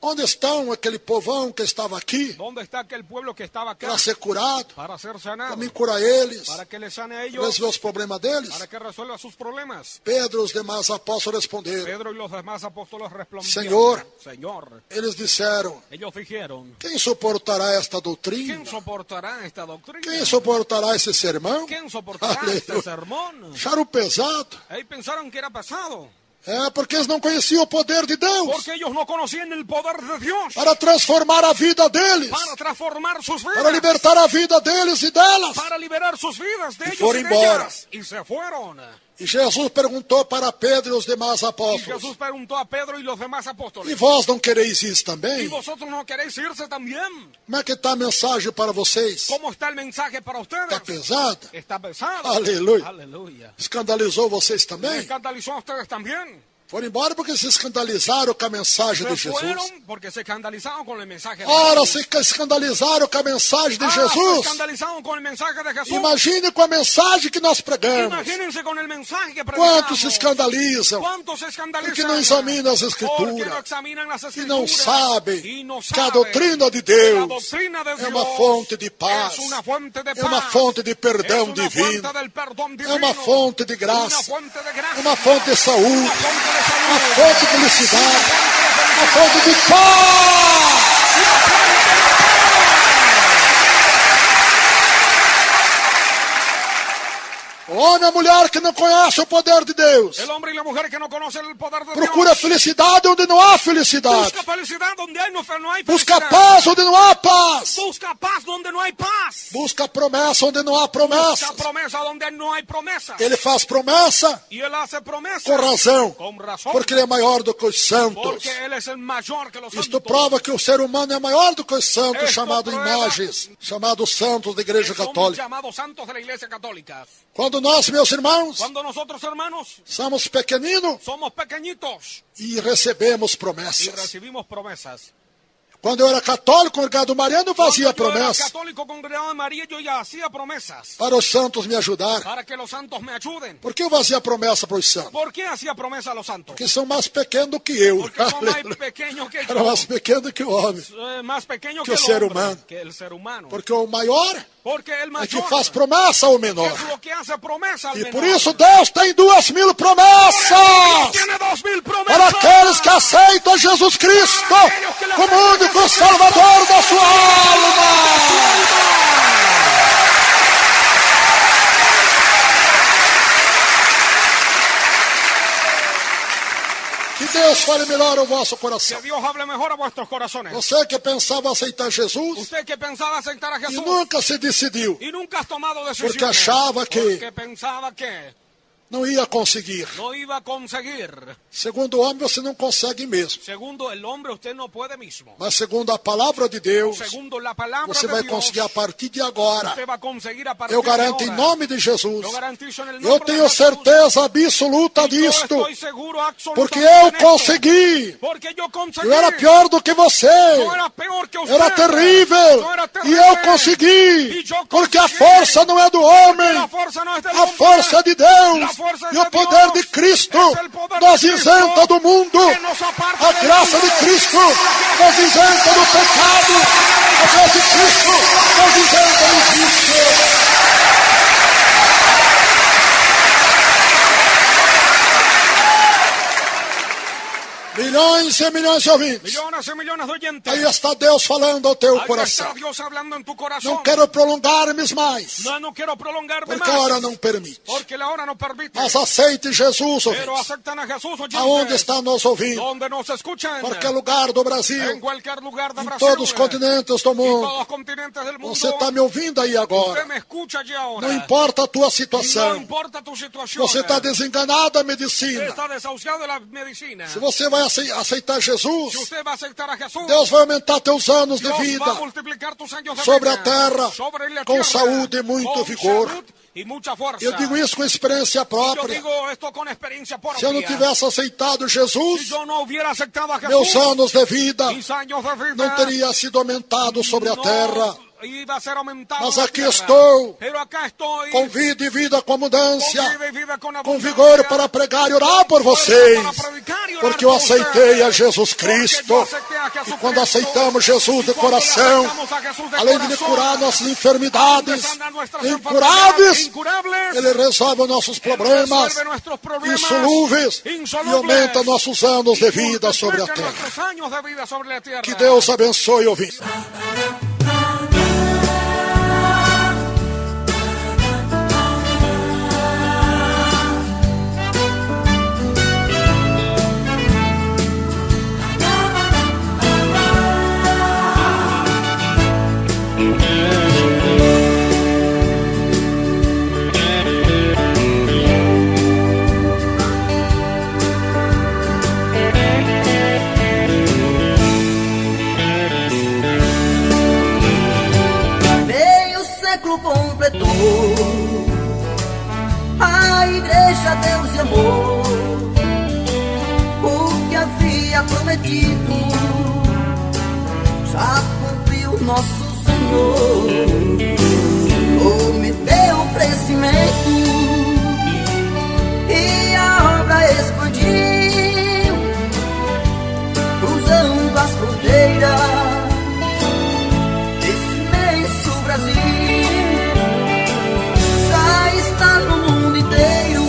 Speaker 2: Onde estão aquele povão que estava aqui
Speaker 3: ¿Dónde está aquel pueblo que estaba acá
Speaker 2: para ser curado,
Speaker 3: para ser
Speaker 2: para
Speaker 3: sanado?
Speaker 2: me curar eles,
Speaker 3: Para que les sane a ellos,
Speaker 2: resolver os problemas deles?
Speaker 3: para que resuelva sus problemas.
Speaker 2: Pedro e os demais apóstolos responderam.
Speaker 3: Pedro y los demás apóstoles respondieron:
Speaker 2: Señor.
Speaker 3: Señor,
Speaker 2: Eles disseram:
Speaker 3: ellos dijeron:
Speaker 2: quem suportará esta doutrina?
Speaker 3: ¿quién soportará esta doctrina?
Speaker 2: Quem suportará esse sermão?
Speaker 3: ¿Quién soportará este
Speaker 2: Aleluia.
Speaker 3: sermón?
Speaker 2: Acharam pesado.
Speaker 3: Ahí pensaron que era pesado,
Speaker 2: É porque eles não conheciam o poder de Deus
Speaker 3: porque ellos no conocían el poder de Dios
Speaker 2: para transformar a vida deles,
Speaker 3: para transformar sus vidas,
Speaker 2: para libertar a vida deles e delas.
Speaker 3: para liberar sus vidas de ellos
Speaker 2: fueron
Speaker 3: y de
Speaker 2: embora.
Speaker 3: ellas. Y se fueron.
Speaker 2: E Jesus perguntou para Pedro e os demais
Speaker 3: Y
Speaker 2: apóstolos:
Speaker 3: Jesús preguntó a Pedro y los demás
Speaker 2: e
Speaker 3: apóstoles:
Speaker 2: vós não quereis isso
Speaker 3: ¿y
Speaker 2: também?
Speaker 3: vosotros no queréis irse también?
Speaker 2: Como é que está a mensagem para vocês?
Speaker 3: ¿Cómo está el mensaje para ustedes?
Speaker 2: Está pesada?
Speaker 3: Está pesado.
Speaker 2: Aleluia.
Speaker 3: Aleluya.
Speaker 2: Escandalizou vocês
Speaker 3: ¿Les
Speaker 2: também?
Speaker 3: escandalizó a ustedes también?
Speaker 2: Foram embora porque se escandalizaram com a mensagem de
Speaker 3: Se
Speaker 2: Jesus.
Speaker 3: fueron porque se escandalizaron con el mensaje de
Speaker 2: Ora,
Speaker 3: Jesús.
Speaker 2: se escandalizaram com a mensagem de
Speaker 3: Se
Speaker 2: Jesus.
Speaker 3: escandalizaron con el mensaje de Jesús.
Speaker 2: Imagine com a mensagem que nós pregamos.
Speaker 3: Imagínense con el mensaje que predicamos.
Speaker 2: Quantos se escandalizam
Speaker 3: ¿Cuántos se escandalizan?
Speaker 2: porque não examinam as
Speaker 3: Porque no
Speaker 2: Escrituras
Speaker 3: examinan las
Speaker 2: e
Speaker 3: escrituras.
Speaker 2: não sabem
Speaker 3: Y no
Speaker 2: que a
Speaker 3: saben
Speaker 2: doutrina de
Speaker 3: que la
Speaker 2: Deus
Speaker 3: doctrina de
Speaker 2: é
Speaker 3: Dios
Speaker 2: uma fonte de paz,
Speaker 3: es una fuente de
Speaker 2: é uma
Speaker 3: paz,
Speaker 2: fonte de
Speaker 3: es
Speaker 2: perdão
Speaker 3: una
Speaker 2: divino,
Speaker 3: fuente del perdón
Speaker 2: é
Speaker 3: divino,
Speaker 2: uma fonte de
Speaker 3: una
Speaker 2: graça,
Speaker 3: fuente de gracia,
Speaker 2: uma fonte de saúde,
Speaker 3: una fuente de salud,
Speaker 2: uma fonte de felicidade,
Speaker 3: una fuente de
Speaker 2: uma
Speaker 3: felicidad,
Speaker 2: fonte de paz. O homem e a mulher que não conhecem o poder de Deus
Speaker 3: El hombre y la mujer que no conocen el poder de
Speaker 2: procura
Speaker 3: Dios.
Speaker 2: felicidade onde não há felicidade.
Speaker 3: Busca felicidad donde no hay
Speaker 2: Busca
Speaker 3: felicidad.
Speaker 2: paz onde não há paz.
Speaker 3: Busca paz donde no hay paz.
Speaker 2: Busca promessa onde não há promessas.
Speaker 3: Busca promesa donde no hay promesa.
Speaker 2: Ele faz promessa
Speaker 3: Y él hace promesa.
Speaker 2: com razão,
Speaker 3: Con razón.
Speaker 2: porque ele é maior do que os santos.
Speaker 3: Porque él es el mayor que los
Speaker 2: Isto
Speaker 3: santos.
Speaker 2: prova que o ser humano é maior do que os santos,
Speaker 3: Esto
Speaker 2: chamados
Speaker 3: prueba-
Speaker 2: imagens, chamados santos da Igreja
Speaker 3: Somos
Speaker 2: Católica.
Speaker 3: llamados santos de la Iglesia Católica.
Speaker 2: Quando nós, meus irmãos,
Speaker 3: Cuando nosotros, hermanos,
Speaker 2: somos pequeninos
Speaker 3: somos pequeñitos
Speaker 2: e recebemos
Speaker 3: y
Speaker 2: promessas.
Speaker 3: recibimos promesas.
Speaker 2: Quando eu era católico, congregado mariano, fazia
Speaker 3: Cuando yo era
Speaker 2: promessas
Speaker 3: católico congregado de María, yo ya hacía promesas
Speaker 2: para os santos me ajudar.
Speaker 3: para que los santos me ayuden.
Speaker 2: Por que eu fazia promessa para os santos?
Speaker 3: ¿Por qué hacía promesa a los santos?
Speaker 2: Porque são mais pequenos que eu.
Speaker 3: Porque son más pequeños que
Speaker 2: Era
Speaker 3: yo.
Speaker 2: mais pequeno que o homem.
Speaker 3: Más pequeños
Speaker 2: que
Speaker 3: que
Speaker 2: o
Speaker 3: el
Speaker 2: ser
Speaker 3: hombre,
Speaker 2: humano.
Speaker 3: que el ser humano.
Speaker 2: Porque o maior
Speaker 3: Porque el
Speaker 2: é que
Speaker 3: mayor
Speaker 2: faz promessa ao menor.
Speaker 3: es lo que hace promesa al
Speaker 2: E
Speaker 3: menor.
Speaker 2: por isso Deus tem 2.000 promessas
Speaker 3: Tiene 2000
Speaker 2: para
Speaker 3: promesas.
Speaker 2: aqueles que aceitam Jesus Cristo como único Salvador da sua alma. Que Deus fale melhor ao vosso coração.
Speaker 3: Que Dios hable mejor a vuestros corazones.
Speaker 2: Você que pensava aceitar Jesus
Speaker 3: Usted que pensaba aceptar a
Speaker 2: e
Speaker 3: Jesús
Speaker 2: nunca se decidiu,
Speaker 3: y nunca has tomado decisiones.
Speaker 2: Porque achava que-
Speaker 3: Porque pensaba que
Speaker 2: não ia conseguir.
Speaker 3: no iba a conseguir.
Speaker 2: Segundo o homem, você não consegue mesmo.
Speaker 3: Segundo el hombre, usted no puede mismo.
Speaker 2: Mas segundo a palavra de Deus,
Speaker 3: Segundo la palabra
Speaker 2: você
Speaker 3: de
Speaker 2: vai
Speaker 3: Dios,
Speaker 2: conseguir a partir de agora.
Speaker 3: usted va a conseguir a partir
Speaker 2: Eu garanto
Speaker 3: de
Speaker 2: em
Speaker 3: ahora.
Speaker 2: nome de Jesus.
Speaker 3: Yo garantizo en el nombre
Speaker 2: Eu
Speaker 3: de
Speaker 2: tenho
Speaker 3: Jesús.
Speaker 2: certeza absoluta
Speaker 3: Yo
Speaker 2: disto.
Speaker 3: estoy seguro
Speaker 2: Porque
Speaker 3: absolutamente
Speaker 2: eu
Speaker 3: en esto.
Speaker 2: consegui.
Speaker 3: Porque yo conseguí.
Speaker 2: Eu era pior do que você.
Speaker 3: Yo era peor que usted.
Speaker 2: Era terrível.
Speaker 3: Yo era
Speaker 2: E
Speaker 3: terrible.
Speaker 2: eu consegui.
Speaker 3: E eu
Speaker 2: Porque a
Speaker 3: consegui.
Speaker 2: força não é do homem.
Speaker 3: La fuerza no es del
Speaker 2: A
Speaker 3: hombre.
Speaker 2: força é de
Speaker 3: La
Speaker 2: Deus.
Speaker 3: fuerza es
Speaker 2: E o
Speaker 3: de
Speaker 2: poder
Speaker 3: Dios.
Speaker 2: de Cristo
Speaker 3: Es el poder de
Speaker 2: nos
Speaker 3: Cristo
Speaker 2: isenta do mundo.
Speaker 3: que nos aparta
Speaker 2: A
Speaker 3: del
Speaker 2: graça de
Speaker 3: mundo.
Speaker 2: Cristo nos isenta do pecado. A graça de Cristo nos isenta do vício. Milhões e milhões de ouvintes.
Speaker 3: Millones y millones de oyentes.
Speaker 2: Aí está Deus falando ao teu
Speaker 3: Ahí
Speaker 2: coração.
Speaker 3: está Dios hablando en tu corazón.
Speaker 2: Não quero prolongar-me mais,
Speaker 3: No quiero prolongar de
Speaker 2: porque
Speaker 3: más.
Speaker 2: a hora não permite.
Speaker 3: Porque la hora no permite.
Speaker 2: Mas aceite Jesus,
Speaker 3: Pero
Speaker 2: ouvintes.
Speaker 3: aceptan a Jesús, oyentes.
Speaker 2: Aonde está nos ouvindo?
Speaker 3: Donde nos escuchan.
Speaker 2: Em qualquer lugar do Brasil,
Speaker 3: En cualquier lugar de
Speaker 2: em
Speaker 3: Brasil.
Speaker 2: todos os continentes do
Speaker 3: En
Speaker 2: mundo.
Speaker 3: todos los continentes del mundo.
Speaker 2: Você está me ouvindo aí agora.
Speaker 3: Usted me escucha allí ahora.
Speaker 2: Não importa a tua
Speaker 3: No
Speaker 2: situação.
Speaker 3: importa tu situación.
Speaker 2: Você está desenganado da medicina.
Speaker 3: Está desahuciado de la medicina.
Speaker 2: Se você vai aceitar
Speaker 3: Si
Speaker 2: Jesus,
Speaker 3: usted va a aceptar a Jesús,
Speaker 2: Deus vai aumentar teus anos de
Speaker 3: Dios va a
Speaker 2: vida
Speaker 3: multiplicar tus años de
Speaker 2: sobre a
Speaker 3: vida,
Speaker 2: terra,
Speaker 3: sobre la
Speaker 2: com
Speaker 3: tierra,
Speaker 2: saúde e muito
Speaker 3: con
Speaker 2: vigor.
Speaker 3: salud y mucha fuerza.
Speaker 2: Eu digo isso com experiência
Speaker 3: Yo
Speaker 2: própria.
Speaker 3: digo esto con experiencia propia.
Speaker 2: Se eu não tivesse aceitado
Speaker 3: Si
Speaker 2: Jesus,
Speaker 3: yo no hubiera aceptado a Jesús,
Speaker 2: meus anos de vida
Speaker 3: mis años de vida
Speaker 2: não teria sido aumentado sobre a
Speaker 3: no
Speaker 2: terra.
Speaker 3: iba a ser aumentado
Speaker 2: Mas
Speaker 3: la
Speaker 2: aqui
Speaker 3: tierra.
Speaker 2: estou,
Speaker 3: Pero acá estoy,
Speaker 2: com vida e vida com abundância,
Speaker 3: con vida y vida con
Speaker 2: com
Speaker 3: abundancia,
Speaker 2: vigor para pregar e orar por vocês, porque eu aceitei a Jesus Cristo. E quando aceitamos Jesus de coração, além de lhe curar nossas enfermidades incuráveis, Ele resolve nossos problemas insolúveis e aumenta nossos anos de vida sobre a terra. Que Deus abençoe, ouvinte.
Speaker 4: Meio século completou a igreja, Deus e amor, o que havia prometido já cumpriu nosso Senhor. Prometeu o crescimento e a obra expandiu, cruzando as fronteiras desse imenso Brasil. Já está no mundo inteiro,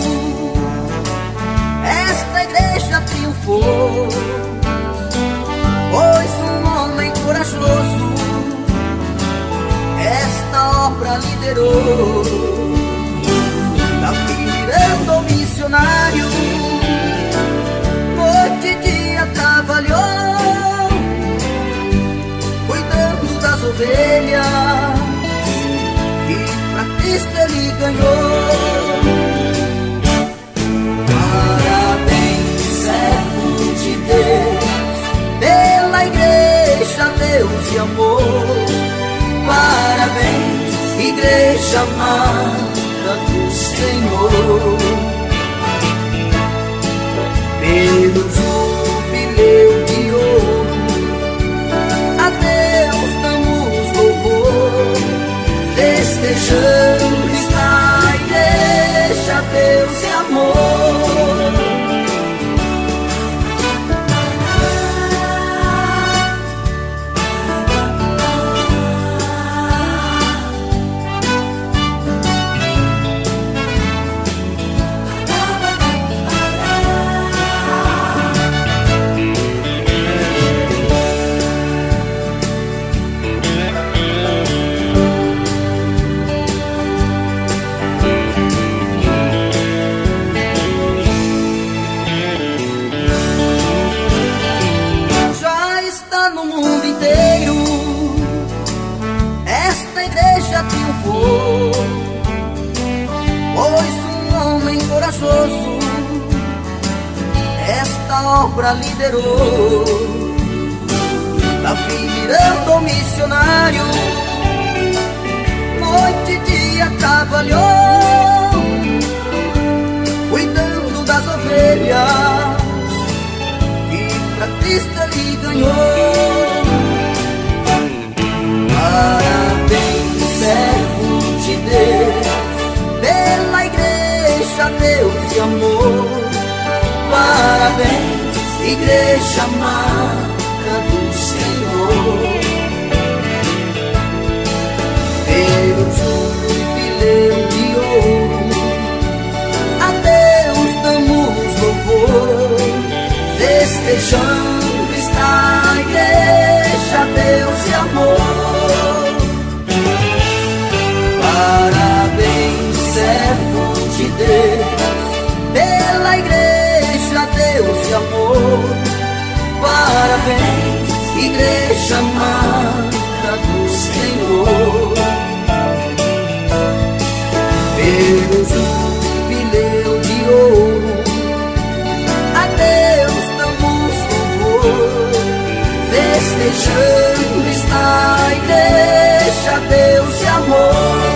Speaker 4: esta igreja triunfou, pois um homem corajoso esta obra liderou. Da ganhou. Parabéns, servo de Deus, pela igreja Deus te amou. Parabéns, igreja amada do Senhor, pelo jubileu de ouro. A Deus damos louvor, festejando está a igreja, Deus te amou. Pois um homem corajoso esta obra liderou, tá virando missionário, noite e dia trabalhou, cuidando das ovelhas que pra Cristo ele ganhou. Parabéns, servo de Deus, pela igreja Deus te amou. Parabéns, igreja amada do Senhor, pelo jubileu de ouro. A Deus damos louvor, festejando está a igreja, Deus te amou. Parabéns, servo de Deus, pela igreja Deus te amou. Parabéns, igreja amada do Senhor, pelo jubileu de ouro. A Deus damos louvor, festejando está a igreja, Deus te amou.